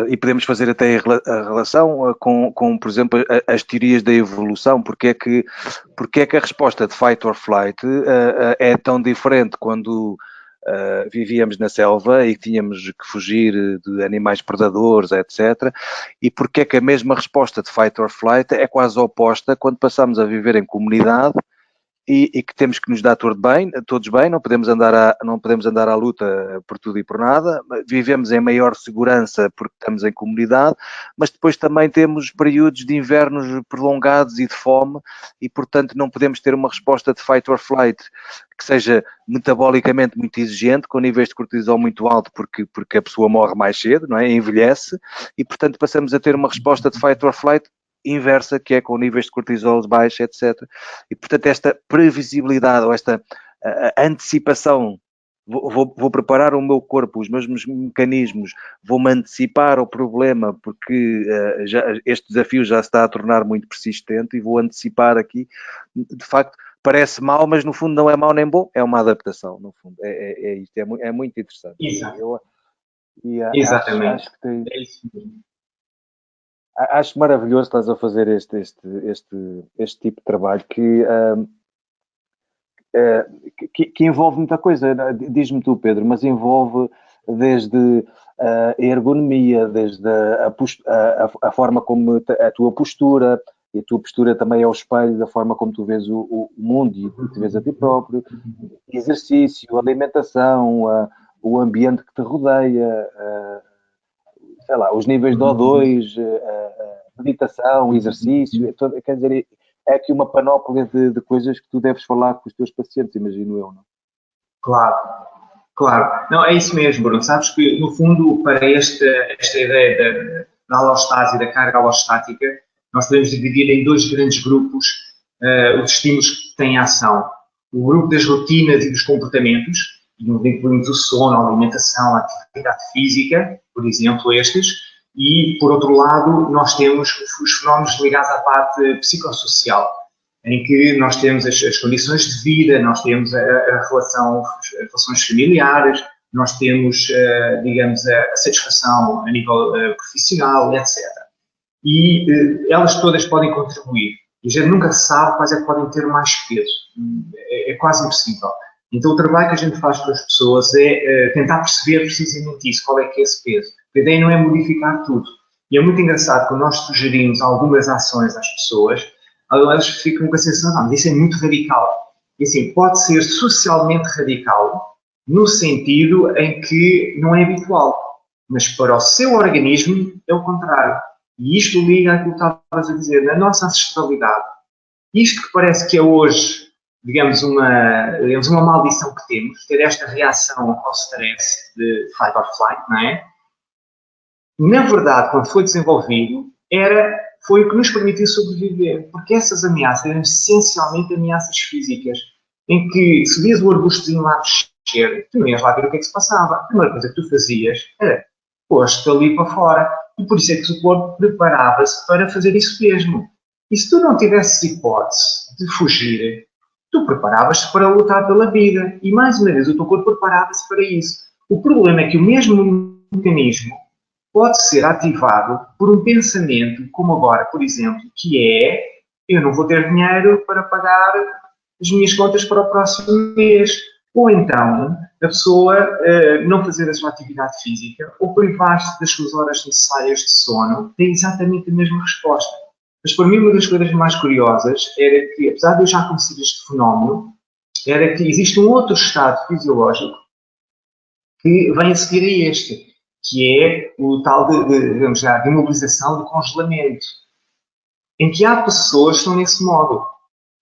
E podemos fazer até a relação com, por exemplo, as teorias da evolução. Porque é que a resposta de fight or flight é tão diferente quando vivíamos na selva e tínhamos que fugir de animais predadores, etc. E porque é que a mesma resposta de fight or flight é quase oposta quando passamos a viver em comunidade e que temos que nos dar todos bem, não podemos andar à luta por tudo e por nada, vivemos em maior segurança porque estamos em comunidade, mas depois também temos períodos de invernos prolongados e de fome e, portanto, não podemos ter uma resposta de fight or flight que seja metabolicamente muito exigente, com níveis de cortisol muito alto, porque a pessoa morre mais cedo, não é? Envelhece, e, portanto, passamos a ter uma resposta de fight or flight inversa, que é com níveis de cortisol baixos, etc. E, portanto, esta previsibilidade ou esta antecipação vou preparar o meu corpo, os meus mecanismos, vou-me antecipar ao problema, porque este desafio já se está a tornar muito persistente e vou antecipar aqui. De facto, parece mau, mas no fundo não é mau nem bom, é uma adaptação, no fundo. É isto, é muito interessante. Exato. Exatamente. Acho que tem... É isso mesmo. Acho maravilhoso estás a fazer este tipo de trabalho que envolve muita coisa. Diz-me tu, Pedro, mas envolve desde a ergonomia, desde a forma como a tua postura, e a tua postura também é o espelho da forma como tu vês o mundo e te vês a ti próprio, exercício, alimentação, o ambiente que te rodeia, sei lá, os níveis de O2, meditação, exercício, quer dizer, é aqui uma panóplia de coisas que tu deves falar com os teus pacientes, imagino eu, não? Claro. Não, é isso mesmo, Bruno. Sabes que, no fundo, para esta ideia da alostase e da carga alostática, nós podemos dividir em dois grandes grupos os estímulos que têm ação. O grupo das rotinas e dos comportamentos, incluímos o sono, a alimentação, a atividade física, por exemplo, estes, e, por outro lado, nós temos os fenómenos ligados à parte psicossocial, em que nós temos as condições de vida, nós temos as relações familiares, nós temos, digamos, a satisfação a nível profissional, etc. E elas todas podem contribuir. E a gente nunca sabe quais é que podem ter mais peso. É quase impossível. Então, o trabalho que a gente faz com as pessoas é tentar perceber precisamente isso, qual é que é esse peso. A ideia não é modificar tudo. E é muito engraçado quando nós sugerimos algumas ações às pessoas, elas ficam com a sensação, não, isso é muito radical. E assim, pode ser socialmente radical, no sentido em que não é habitual. Mas para o seu organismo é o contrário. E isto liga àquilo que estavas a dizer, na nossa ancestralidade. Isto que parece que é hoje, digamos, uma maldição que temos, ter esta reação ao stress de fight or flight, não é? Na verdade, quando foi desenvolvido, foi o que nos permitiu sobreviver, porque essas ameaças eram essencialmente ameaças físicas, em que se vias o arbustozinho lá mexer, tu não ias lá ver o que é que se passava. A primeira coisa que tu fazias era pôs-te ali para fora, e por isso é que o corpo preparava-se para fazer isso mesmo. E se tu não tivesses hipótese de fugir, tu preparavas-te para lutar pela vida, e mais uma vez o teu corpo preparava-se para isso. O problema é que o mesmo mecanismo pode ser ativado por um pensamento, como agora, por exemplo, que é: eu não vou ter dinheiro para pagar as minhas contas para o próximo mês. Ou então, a pessoa não fazer a sua atividade física ou privar-se das suas horas necessárias de sono, tem exatamente a mesma resposta. Mas para mim, uma das coisas mais curiosas era que, apesar de eu já conhecer este fenómeno, era que existe um outro estado fisiológico que vem a seguir a este, que é o tal de imobilização, de congelamento, em que há pessoas que estão nesse modo.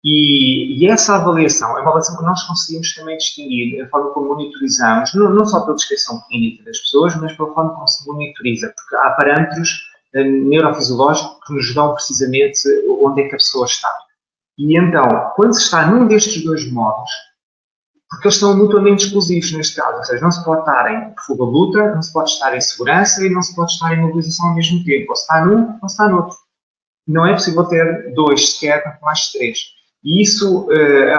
E essa avaliação é uma avaliação que nós conseguimos também distinguir a forma como monitorizamos, não só pela descrição clínica das pessoas, mas pela forma como se monitoriza, porque há parâmetros neurofisiológicos que nos dão precisamente onde é que a pessoa está. E então, quando se está num destes dois modos, porque eles estão mutuamente exclusivos neste caso, ou seja, não se pode estar em fuga-luta, não se pode estar em segurança e não se pode estar em mobilização ao mesmo tempo, ou se está num, ou se está no outro. Não é possível ter dois sequer, quanto mais três. E isso,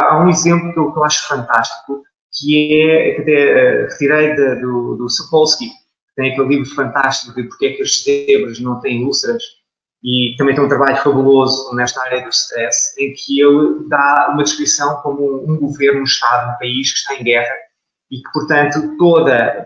há um exemplo que eu acho fantástico, que até retirei do Sapolsky, que tem aquele livro fantástico de porque é que as zebras não têm úlceras, e também tem um trabalho fabuloso nesta área do stress, em que ele dá uma descrição como um governo, um Estado, um país que está em guerra e que, portanto,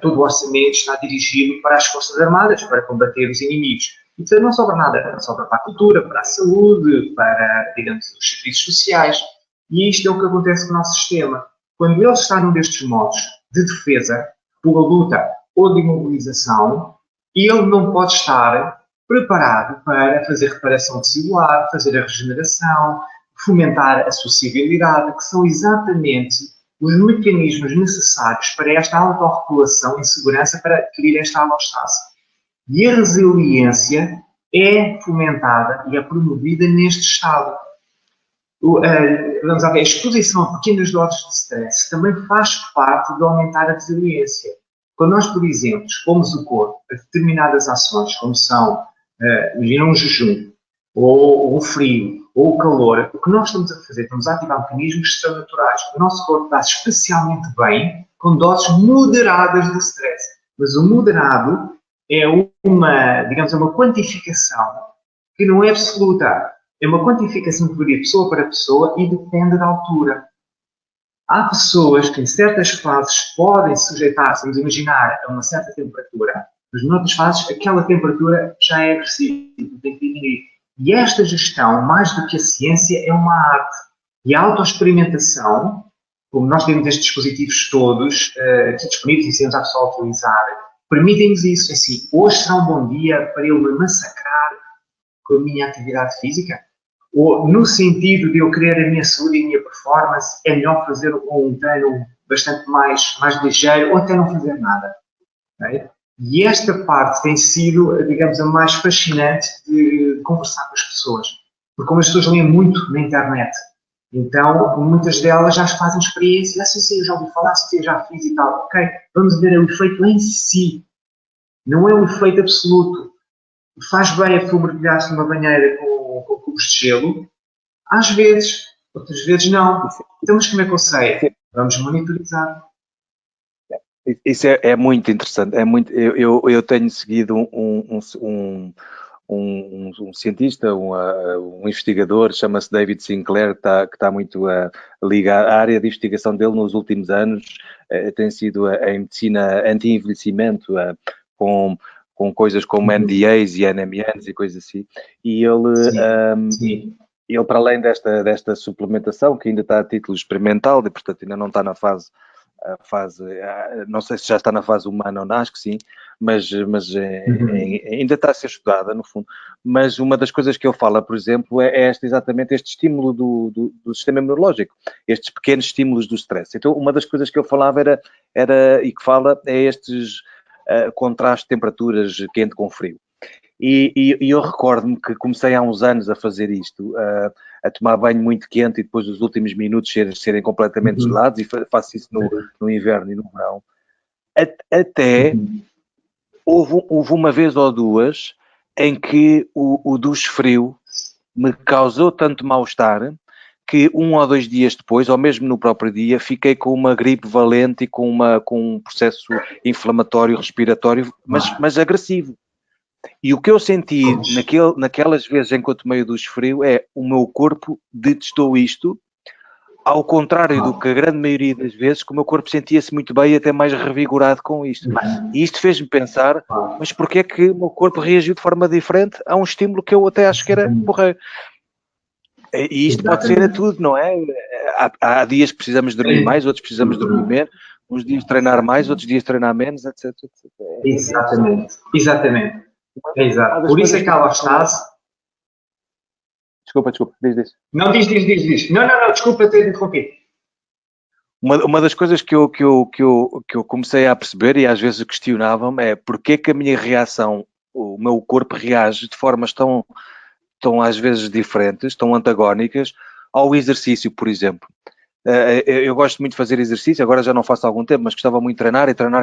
todo o orçamento está dirigido para as Forças Armadas, para combater os inimigos. E, portanto, não sobra nada, sobra para a cultura, para a saúde, para, digamos, os serviços sociais. E isto é o que acontece com o nosso sistema. Quando ele está num destes modos de defesa, por luta ou de imobilização, ele não pode estar preparado para fazer reparação celular, fazer a regeneração, fomentar a sociabilidade, que são exatamente os mecanismos necessários para esta autorregulação e segurança para adquirir esta alostase. E a resiliência é fomentada e é promovida neste estado. Vamos lá ver, a exposição a pequenas doses de stress também faz parte de aumentar a resiliência. Quando nós, por exemplo, expomos o corpo a determinadas ações, como são, imagina um jejum, ou o frio, ou o calor, o que nós estamos a fazer, estamos a ativar mecanismos que são naturais. O nosso corpo dá-se especialmente bem com doses moderadas de stress. Mas o moderado é digamos, uma quantificação que não é absoluta. É uma quantificação que varia pessoa para pessoa e depende da altura. Há pessoas que em certas fases podem sujeitar-se, vamos imaginar, a uma certa temperatura, mas noutras fases aquela temperatura já é agressiva, tem que diminuir. E esta gestão, mais do que a ciência, é uma arte. E a autoexperimentação, como nós temos estes dispositivos todos aqui disponíveis e temos a pessoa a utilizar, permitem-nos isso. Assim, hoje será um bom dia para eu me massacrar com a minha atividade física? Ou no sentido de eu querer a minha saúde e a minha performance, é melhor fazer um treino bastante mais ligeiro ou até não fazer nada. Okay? E esta parte tem sido, digamos, a mais fascinante de conversar com as pessoas. Porque como as pessoas leem muito na internet, então muitas delas já fazem experiência, sim, eu já ouvi falar, sim, eu já fiz e tal. Ok, vamos ver o efeito em si. Não é um efeito absoluto. Faz bem a pessoa mergulhar-se numa banheira com cubos de gelo? Às vezes, outras vezes não. Então, mas como é que eu sei? Vamos monitorizar. Isso é muito interessante. Eu tenho seguido um cientista, um investigador, chama-se David Sinclair, que está muito ligado à área de investigação dele nos últimos anos, tem sido em medicina anti-envelhecimento, com coisas como NDAs e NMNs e coisas assim, e ele para além desta suplementação, que ainda está a título experimental, e portanto ainda não está na fase, não sei se já está na fase humana ou não, acho que sim, mas ainda está a ser estudada, no fundo. Mas uma das coisas que ele fala, por exemplo, é exatamente este estímulo do sistema imunológico, estes pequenos estímulos do stress. Então, uma das coisas que ele falava e que fala é estes contraste de temperaturas quente com frio. E eu recordo-me que comecei há uns anos a fazer isto, a tomar banho muito quente e depois os últimos minutos serem completamente gelados, e faço isso no inverno e no verão. Até houve uma vez ou duas em que o duche frio me causou tanto mal-estar que 1 ou 2 dias depois, ou mesmo no próprio dia, fiquei com uma gripe valente e com um processo inflamatório respiratório, mas agressivo. E o que eu senti naquelas vezes em que eu tomei o duche frio é o meu corpo detestou isto, ao contrário do que a grande maioria das vezes, que o meu corpo sentia-se muito bem e até mais revigorado com isto. E isto fez-me pensar, mas porquê é que o meu corpo reagiu de forma diferente a um estímulo que eu até acho que era porreiro? E isto pode ser a tudo, não é? Há dias que precisamos dormir mais, outros precisamos dormir menos, uns dias treinar mais, outros dias treinar menos, etc. Exatamente. Exato. Por isso é que a alostase... Desculpa, diz. Não, diz. Não, desculpa ter interrompido. Uma das coisas que eu comecei a perceber e às vezes questionava-me é porque é que a minha reação, o meu corpo reage de formas tão às vezes diferentes, tão antagónicas ao exercício, por exemplo. Eu gosto muito de fazer exercício, agora já não faço há algum tempo, mas gostava muito de treinar e treinar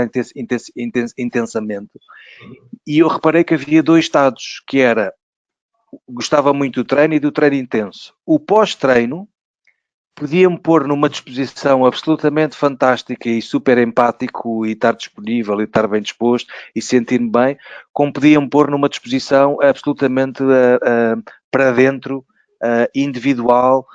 intensamente. E eu reparei que havia 2 estados, que era, gostava muito do treino e do treino intenso. O pós-treino podia-me pôr numa disposição absolutamente fantástica e super empático e estar disponível e estar bem disposto e sentir-me bem, como podia-me pôr numa disposição absolutamente para dentro, individual,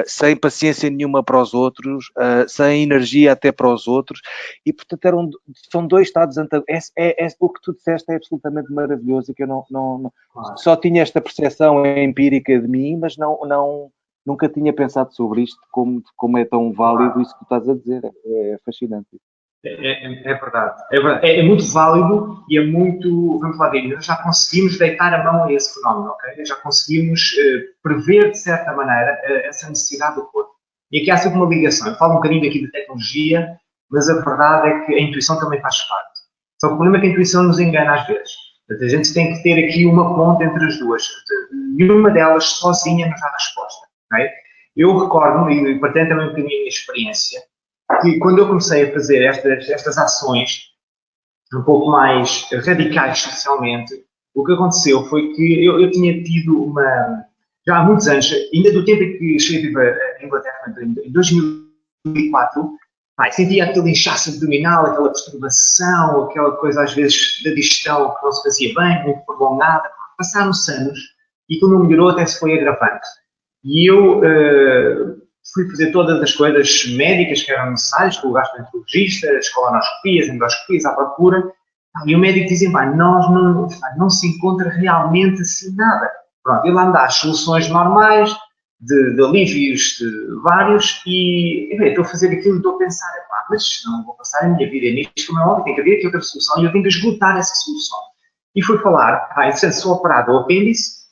sem paciência nenhuma para os outros, sem energia até para os outros, e portanto são 2 estados antagónicos. O que tu disseste é absolutamente maravilhoso, que eu só tinha esta percepção empírica de mim, mas nunca tinha pensado sobre isto, como é tão válido isso que tu estás a dizer. É fascinante. É verdade. É muito válido e é muito, vamos lá ver, nós já conseguimos deitar a mão a esse fenómeno, ok? Já conseguimos prever, de certa maneira, essa necessidade do corpo. E aqui há sempre uma ligação. Eu falo um bocadinho aqui de tecnologia, mas a verdade é que a intuição também faz parte. Só que o problema é que a intuição nos engana às vezes. Portanto, a gente tem que ter aqui uma ponte entre as duas. Nenhuma delas sozinha nos dá resposta, ok? Eu recordo-me, e partilhando também um bocadinho a minha experiência, que quando eu comecei a fazer estas ações um pouco mais radicais socialmente, o que aconteceu foi que eu tinha tido já há muitos anos, ainda do tempo em que cheguei a Inglaterra, em 2004, sentia aquele inchaço abdominal, aquela perturbação, aquela coisa às vezes da digestão que não se fazia bem, muito prolongada. Passaram-se anos e quando não melhorou até se foi agravando. E eu fui fazer todas as coisas médicas que eram necessárias, com o gastroenterologista, as colonoscopias, endoscopias à procura, e o médico dizia, não se encontra realmente assim nada. Pronto, ele anda às soluções normais, de alívios de vários, e estou a fazer aquilo e estou a pensar, mas não vou passar a minha vida nisto, como é óbvio, tem que haver aqui outra solução, e eu tenho que esgotar essa solução. E fui falar, sou operado ao apêndice,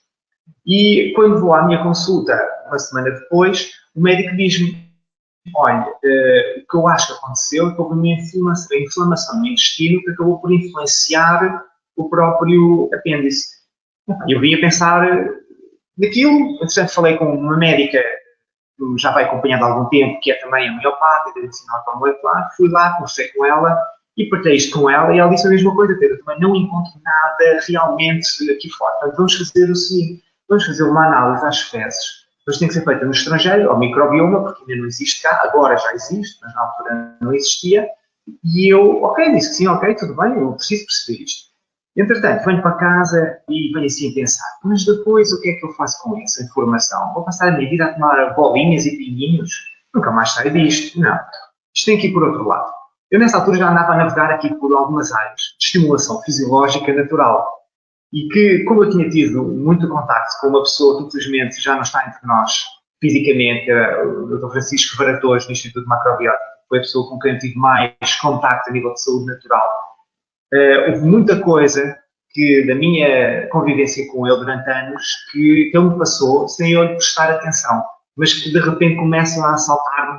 e quando vou à minha consulta, uma semana depois, o médico diz-me, olha, o que eu acho que aconteceu é que houve uma inflamação no intestino que acabou por influenciar o próprio apêndice. Eu vim a pensar naquilo, entretanto falei com uma médica que já vai acompanhando há algum tempo, que é também homeopata, de medicina ortomolecular, fui lá, conversei com ela e partilhei isto com ela e ela disse a mesma coisa, Pedro, também não encontro nada realmente aqui fora. Portanto, vamos fazer o seguinte, vamos fazer uma análise às fezes, mas tem que ser feita no estrangeiro, ao microbioma, porque ainda não existe cá, agora já existe, mas na altura não existia, e eu, disse que sim, tudo bem, eu preciso perceber isto. Entretanto, venho para casa e venho assim a pensar, mas depois o que é que eu faço com essa informação? Vou passar a minha vida a tomar bolinhas e pinguinhos? Nunca mais saio disto. Não. Isto tem que ir por outro lado. Eu nessa altura já andava a navegar aqui por algumas áreas de estimulação fisiológica natural. E que, como eu tinha tido muito contacto com uma pessoa que infelizmente já não está entre nós fisicamente, o Dr. Francisco Varatores, do Instituto Macrobiótico, foi a pessoa com quem eu tive mais contacto a nível de saúde natural. Houve muita coisa que, da minha convivência com ele durante anos, que ele me passou sem eu lhe prestar atenção, mas que de repente começam a assaltar-me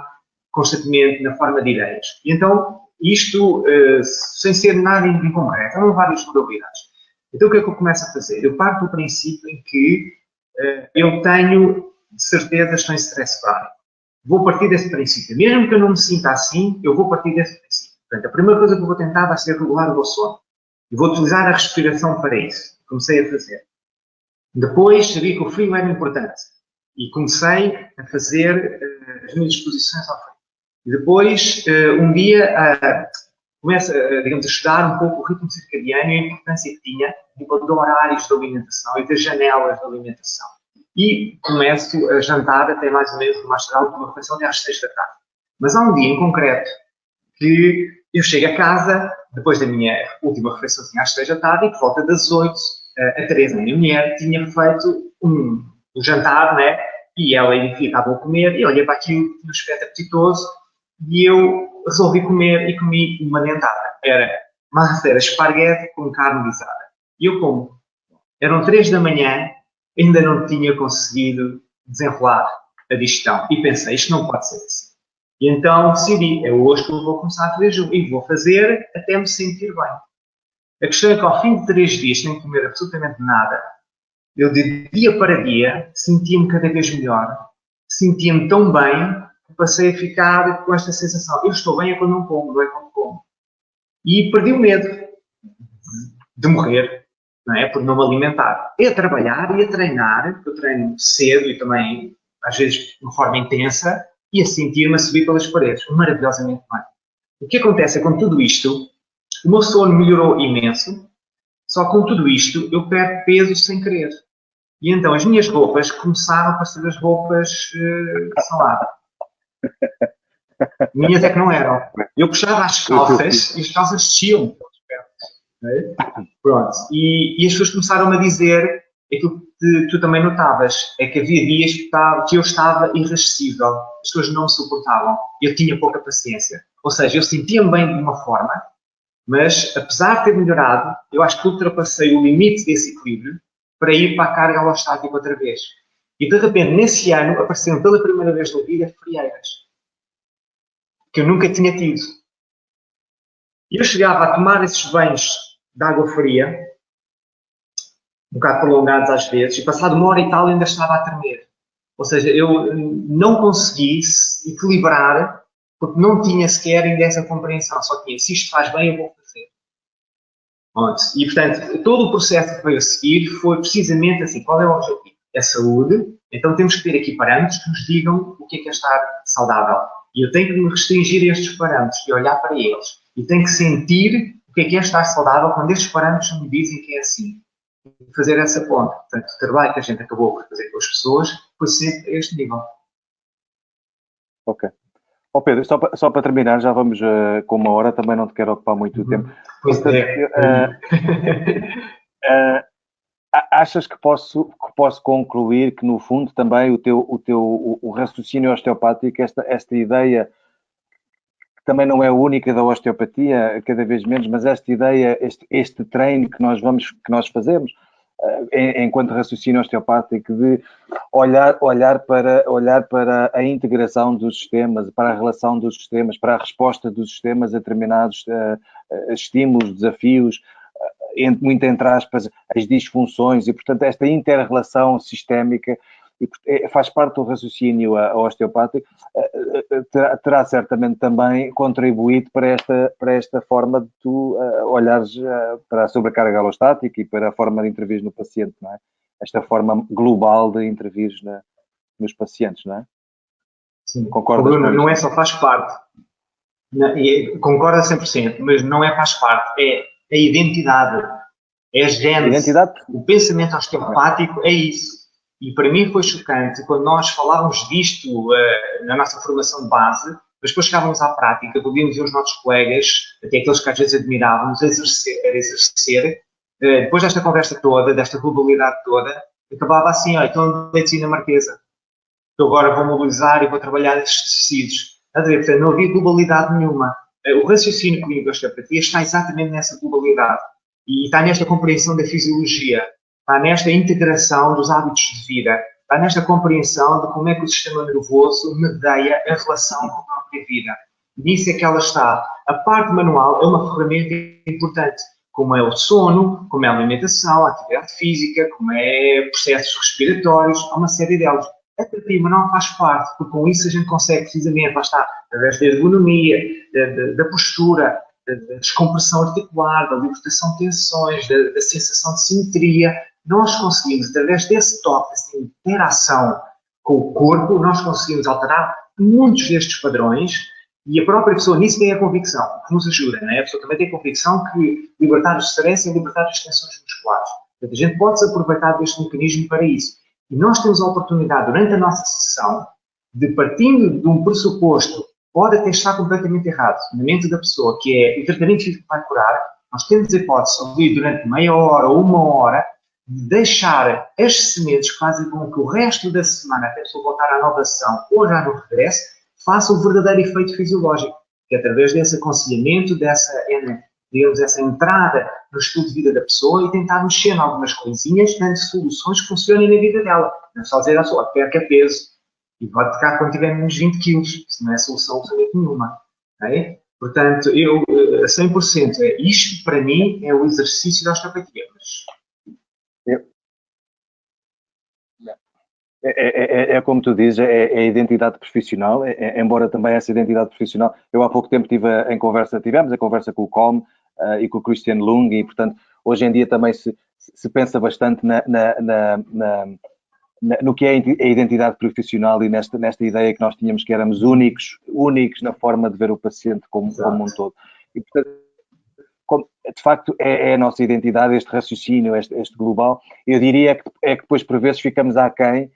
constantemente na forma de ideias. E então, isto, sem ser nada em concreto, são várias modalidades. Então, o que é que eu começo a fazer? Eu parto do princípio em que eu tenho, de certeza, estou em stress crónico. Vou partir desse princípio. Mesmo que eu não me sinta assim, eu vou partir desse princípio. Portanto, a primeira coisa que eu vou tentar vai ser regular o meu sono. E vou utilizar a respiração para isso. Comecei a fazer. Depois, sabia que o frio era importante. E comecei a fazer as minhas exposições ao frio. E depois, um dia, começo, digamos, a estudar um pouco o ritmo circadiano e a importância que tinha de horários de alimentação e das janelas de alimentação. E começo a jantar até mais ou menos, mais tarde, uma refeição às 6 da tarde. Mas há um dia em concreto que eu chego a casa, depois da minha última refeiçãozinha às 6 da tarde, e por volta das 8, a Teresa, a minha mulher, tinha feito um jantar, né? E ela estava a comer, e eu olhei para aquilo, tinha um aspecto apetitoso, e eu resolvi comer e comi uma dentada. Era esparguete com carne guisada. E eu como. Eram 3 da manhã, ainda não tinha conseguido desenrolar a digestão. E pensei, isto não pode ser assim. E então decidi, é hoje que eu vou começar a fazer jejum. E vou fazer até me sentir bem. A questão é que ao fim de 3 dias, sem comer absolutamente nada, eu de dia para dia sentia-me cada vez melhor. Sentia-me tão bem que passei a ficar com esta sensação. Eu estou bem é quando não como, não é quando como. E perdi o medo de morrer, não é? Por não me alimentar. É a trabalhar e a treinar, eu treino cedo e também, às vezes, de uma forma intensa, e a sentir-me a subir pelas paredes, maravilhosamente bem. O que acontece é que com tudo isto, o meu sono melhorou imenso, só com tudo isto eu perco peso sem querer. E então as minhas roupas começaram a parecer as roupas salada. Minhas é que não eram. Eu puxava as calças e as calças desciam. Pronto. E as pessoas começaram a dizer aquilo que tu também notavas, é que havia dias que eu estava irascível, as pessoas não me suportavam, eu tinha pouca paciência. Ou seja, eu sentia-me bem de uma forma, mas apesar de ter melhorado, eu acho que ultrapassei o limite desse equilíbrio para ir para a carga alostática outra vez. E de repente, nesse ano, apareceram pela primeira vez na vida frieiras, que eu nunca tinha tido. E eu chegava a tomar esses banhos de água fria, um bocado prolongados às vezes, e passado 1 hora e tal ainda estava a tremer. Ou seja, eu não consegui equilibrar porque não tinha sequer ainda essa compreensão. Só tinha, se isto faz bem, eu vou fazer. Pronto. E, portanto, todo o processo que veio a seguir foi precisamente assim, qual é o objetivo? É saúde, então temos que ter aqui parâmetros que nos digam o que é estar saudável. E eu tenho que me restringir a estes parâmetros e olhar para eles. E tenho que sentir o que é estar saudável quando estes parâmetros me dizem que é assim. Fazer essa ponte. Portanto, o trabalho que a gente acabou por fazer com as pessoas foi sempre a este nível. Ok. Ó Pedro, só para terminar, já vamos com 1 hora, também não te quero ocupar muito o tempo. Pois Portanto, achas que posso concluir que, no fundo, também o raciocínio osteopático, esta ideia, que também não é única da osteopatia, cada vez menos, mas esta ideia, este treino que nós fazemos, enquanto raciocínio osteopático, de olhar para a integração dos sistemas, para a relação dos sistemas, para a resposta dos sistemas a determinados estímulos, desafios, muito entre aspas, as disfunções, e portanto esta inter-relação sistémica faz parte do raciocínio osteopático, terá certamente também contribuído para esta forma de tu olhares para a sobrecarga alostática e para a forma de intervir no paciente, não é? Esta forma global de intervir nos pacientes, não é? Sim. Concordas com isso? Não é só faz parte. Concorda 100%, mas não é faz parte, é a identidade, é a gênese. O pensamento osteopático é isso. E para mim foi chocante quando nós falávamos disto na nossa formação de base, mas depois chegávamos à prática, podíamos ver os nossos colegas, até aqueles que às vezes admirávamos, exercer. Depois desta conversa toda, desta globalidade toda, acabava assim, olha, estou na medicina marquesa, eu agora vou mobilizar e vou trabalhar estes tecidos. Portanto, não havia globalidade nenhuma. O raciocínio clínico da osteopatia está exatamente nessa globalidade. E está nesta compreensão da fisiologia, está nesta integração dos hábitos de vida, está nesta compreensão de como é que o sistema nervoso medeia a relação com a própria vida. Nisso é que ela está. A parte manual é uma ferramenta importante, como é o sono, como é a alimentação, a atividade física, como é processos respiratórios, há uma série delas. A terapia manual faz parte, porque com isso a gente consegue precisamente, lá está, através da ergonomia, da postura, da descompressão articular, da libertação de tensões, da sensação de simetria, nós conseguimos, através desse toque, dessa interação com o corpo, nós conseguimos alterar muitos destes padrões e a própria pessoa, nisso tem a convicção, que nos ajuda, não é? A pessoa também tem a convicção que libertar o stress é libertar as tensões musculares. Portanto, a gente pode se aproveitar deste mecanismo para isso. E nós temos a oportunidade, durante a nossa sessão, de partindo de um pressuposto, pode até estar completamente errado, na mente da pessoa, que é o tratamento físico vai curar, nós temos a hipótese, ali durante meia hora ou 1 hora, de deixar as sementes que fazem com que o resto da semana, até a pessoa voltar à nova sessão ou já no regresso, faça o verdadeiro efeito fisiológico, que é através desse aconselhamento, digamos, essa entrada no estilo de vida da pessoa e tentar mexer em algumas coisinhas, dando soluções que funcionem na vida dela. Não é só dizer à pessoa, perca peso e pode ficar quando tiver menos 20 quilos, isso não é solução absolutamente nenhuma. Okay? Portanto, eu, a 100%, isto para mim é o exercício da osteopatia. É como tu dizes, é a identidade profissional, embora também essa identidade profissional, eu há pouco tempo tivemos a conversa com o Colm e com o Christian Lung, e portanto hoje em dia também se pensa bastante no que é a identidade profissional e nesta ideia que nós tínhamos que éramos únicos na forma de ver o paciente como um todo. E portanto, de facto é a nossa identidade, este raciocínio, este global. Eu diria que depois por vezes ficamos aquém,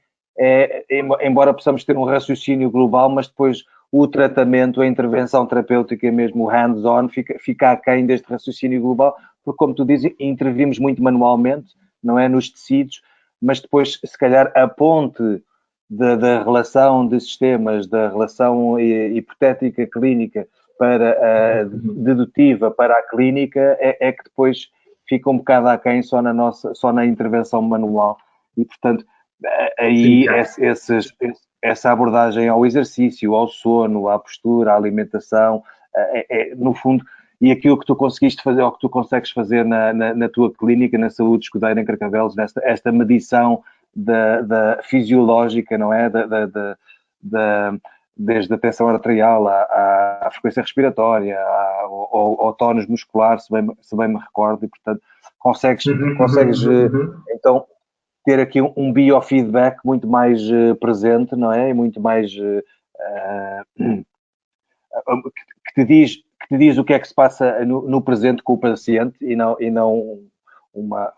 embora possamos ter um raciocínio global, mas depois o tratamento, a intervenção terapêutica, mesmo o hands-on, fica aquém deste raciocínio global, porque, como tu dizes, intervimos muito manualmente, não é, nos tecidos, mas depois, se calhar, a ponte da relação de sistemas, da relação hipotética clínica para a dedutiva para a clínica, é que depois fica um bocado aquém só na intervenção manual. E, portanto, aí essa abordagem ao exercício, ao sono, à postura, à alimentação, no fundo, e aquilo que tu conseguiste fazer, ou que tu consegues fazer na tua clínica, na Saúde Escudeira em Carcavelos, esta medição da fisiológica, não é? Desde a tensão arterial à frequência respiratória, ao tónus muscular, se bem me recordo, e portanto consegues então ter aqui um biofeedback muito mais presente, não é? E muito mais que te diz o que é que se passa no presente com o paciente e não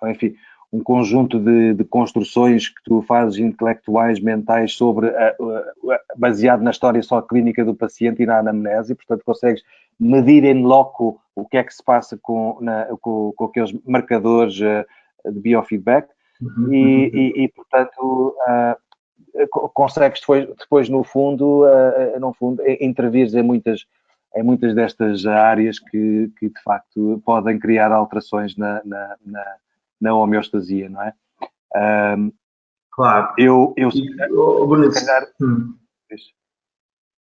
enfim, um conjunto de construções que tu fazes intelectuais, mentais, baseado na história só clínica do paciente e na anamnese, e, portanto, consegues medir em loco o que é que se passa com aqueles marcadores de biofeedback e portanto, consegues depois no fundo, intervir em muitas destas áreas que de facto podem criar alterações na homeostasia, não é? Claro. Se calhar...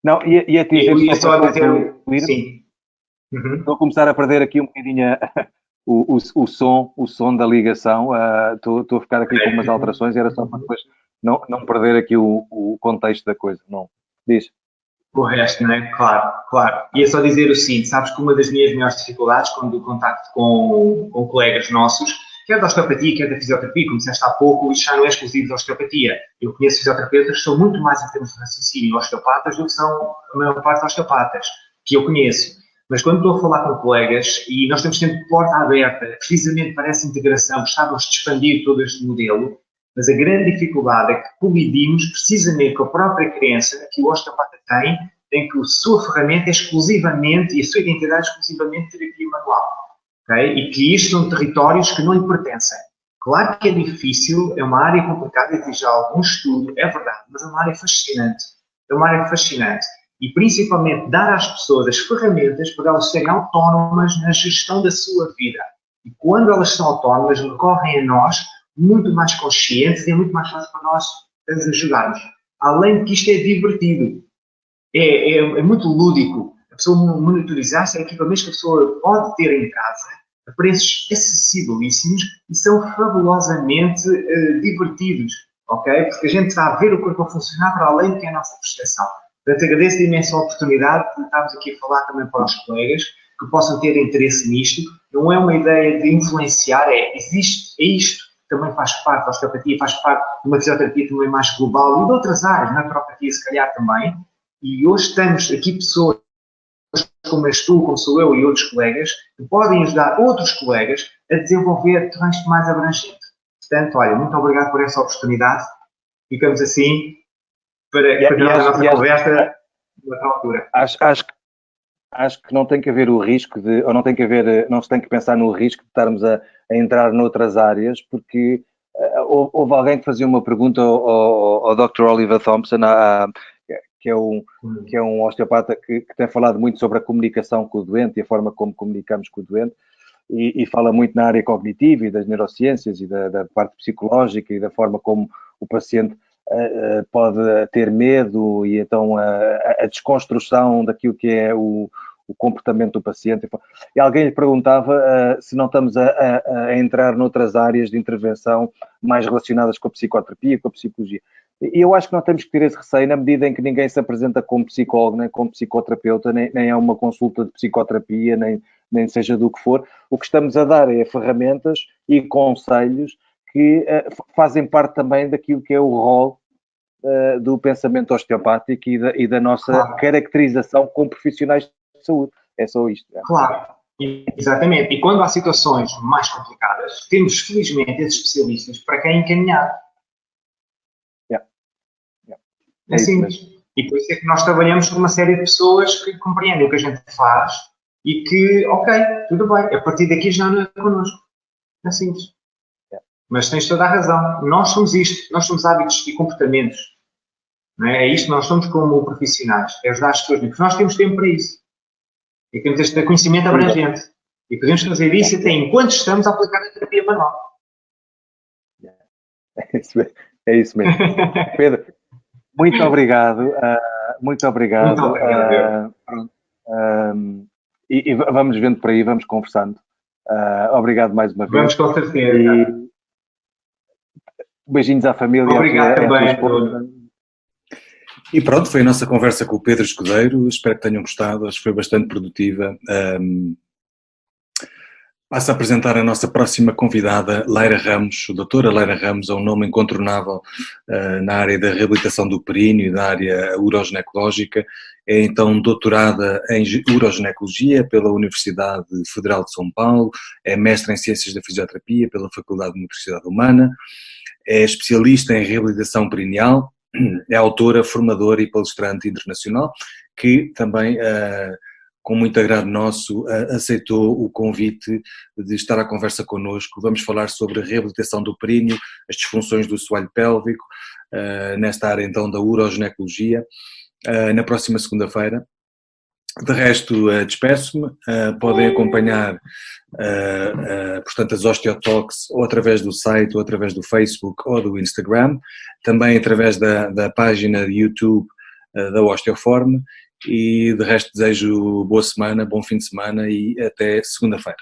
Não, ia te dizer só para concluir. Sim. Estou a começar a perder aqui um bocadinho o som da ligação. Estou a ficar aqui com umas alterações e era só para depois não perder aqui o contexto da coisa. Não, diz. O resto, não é? Claro, claro. E é só dizer o seguinte, sabes que uma das minhas maiores dificuldades quando eu contacto com colegas nossos, quer da osteopatia, quer da fisioterapia, como disseste há pouco, isto já não é exclusivo da osteopatia. Eu conheço fisioterapeutas que são muito mais em termos de raciocínio osteopatas do que são a maior parte dos osteopatas que eu conheço. Mas quando estou a falar com colegas, e nós temos sempre porta aberta, precisamente para essa integração, gostávamos de expandir todo este modelo, mas a grande dificuldade é que colidimos precisamente com a própria crença que o osteopata tem que a sua ferramenta é exclusivamente, e a sua identidade é exclusivamente terapia manual. Okay? E que isto são territórios que não lhe pertencem. Claro que é difícil, é uma área complicada, exige algum estudo, é verdade, mas é uma área fascinante. É uma área fascinante. E principalmente dar às pessoas as ferramentas para elas serem autónomas na gestão da sua vida. E quando elas são autónomas, recorrem a nós muito mais conscientes e é muito mais fácil para nós as ajudarmos. Além de que isto é divertido. É muito lúdico. A pessoa monitorizar-se é equipamentos que a pessoa pode ter em casa a preços acessibilíssimos e são fabulosamente divertidos, ok? Porque a gente está a ver o corpo a funcionar para além do que é a nossa percepção. Portanto, agradeço imenso a oportunidade de estarmos aqui a falar também para os colegas que possam ter interesse nisto. Não é uma ideia de influenciar, é isto também faz parte da osteopatia, faz parte de uma fisioterapia também mais global e de outras áreas, na naturopatia se calhar também. E hoje estamos aqui pessoas como és tu, como sou eu e outros colegas, que podem ajudar outros colegas a desenvolver terrenos mais abrangentes. Portanto, olha, muito obrigado por essa oportunidade. Ficamos assim para continuar a nossa conversa noutra altura. Acho que não tem que haver o risco ou não se tem que pensar no risco de estarmos a entrar noutras áreas, porque houve alguém que fazia uma pergunta ao Dr. Oliver Thompson, que é um osteopata que tem falado muito sobre a comunicação com o doente e a forma como comunicamos com o doente, e fala muito na área cognitiva e das neurociências e da parte psicológica e da forma como o paciente pode ter medo e então a desconstrução daquilo que é o comportamento do paciente. E alguém lhe perguntava se não estamos a entrar noutras áreas de intervenção mais relacionadas com a psicoterapia, com a psicologia. E eu acho que não temos que ter esse receio na medida em que ninguém se apresenta como psicólogo, nem como psicoterapeuta, nem é uma consulta de psicoterapia, nem seja do que for. O que estamos a dar é ferramentas e conselhos que fazem parte também daquilo que é o rol do pensamento osteopático e da nossa caracterização como profissionais de saúde. É só isto. Claro, exatamente. E quando há situações mais complicadas, temos felizmente esses especialistas para quem encaminhar. É simples. E por isso é que nós trabalhamos com uma série de pessoas que compreendem o que a gente faz e que, ok, tudo bem, a partir daqui já não é connosco. É simples. Mas tens toda a razão. Nós somos isto. Nós somos hábitos e comportamentos. Não é? É isto que nós somos como profissionais. É ajudar as pessoas. Porque nós temos tempo para isso. E temos este conhecimento abrangente. E podemos fazer isso até enquanto estamos a aplicar a terapia manual. É isso mesmo. Pedro, muito obrigado. Muito obrigado. Muito obrigado. E vamos vendo por aí, vamos conversando. Obrigado mais uma vez. Vamos com certeza. Beijinhos à família. Obrigado também. E pronto, foi a nossa conversa com o Pedro Escudeiro. Espero que tenham gostado, acho que foi bastante produtiva. Passo a apresentar a nossa próxima convidada, Leira Ramos. A doutora Leira Ramos é um nome incontornável na área da reabilitação do períneo e da área uroginecológica. É então doutorada em uroginecologia pela Universidade Federal de São Paulo, é mestre em Ciências da Fisioterapia pela Faculdade de Motricidade Humana, é especialista em reabilitação perineal, é autora, formadora e palestrante internacional, que também, com muito agrado nosso, aceitou o convite de estar à conversa connosco. Vamos falar sobre a reabilitação do períneo, as disfunções do assoalho pélvico, nesta área então da uroginecologia, na próxima segunda-feira. De resto, despeço-me. Podem acompanhar, portanto, as Osteotalks ou através do site, ou através do Facebook ou do Instagram, também através da página de YouTube da Osteoform. E de resto desejo boa semana, bom fim de semana e até segunda-feira.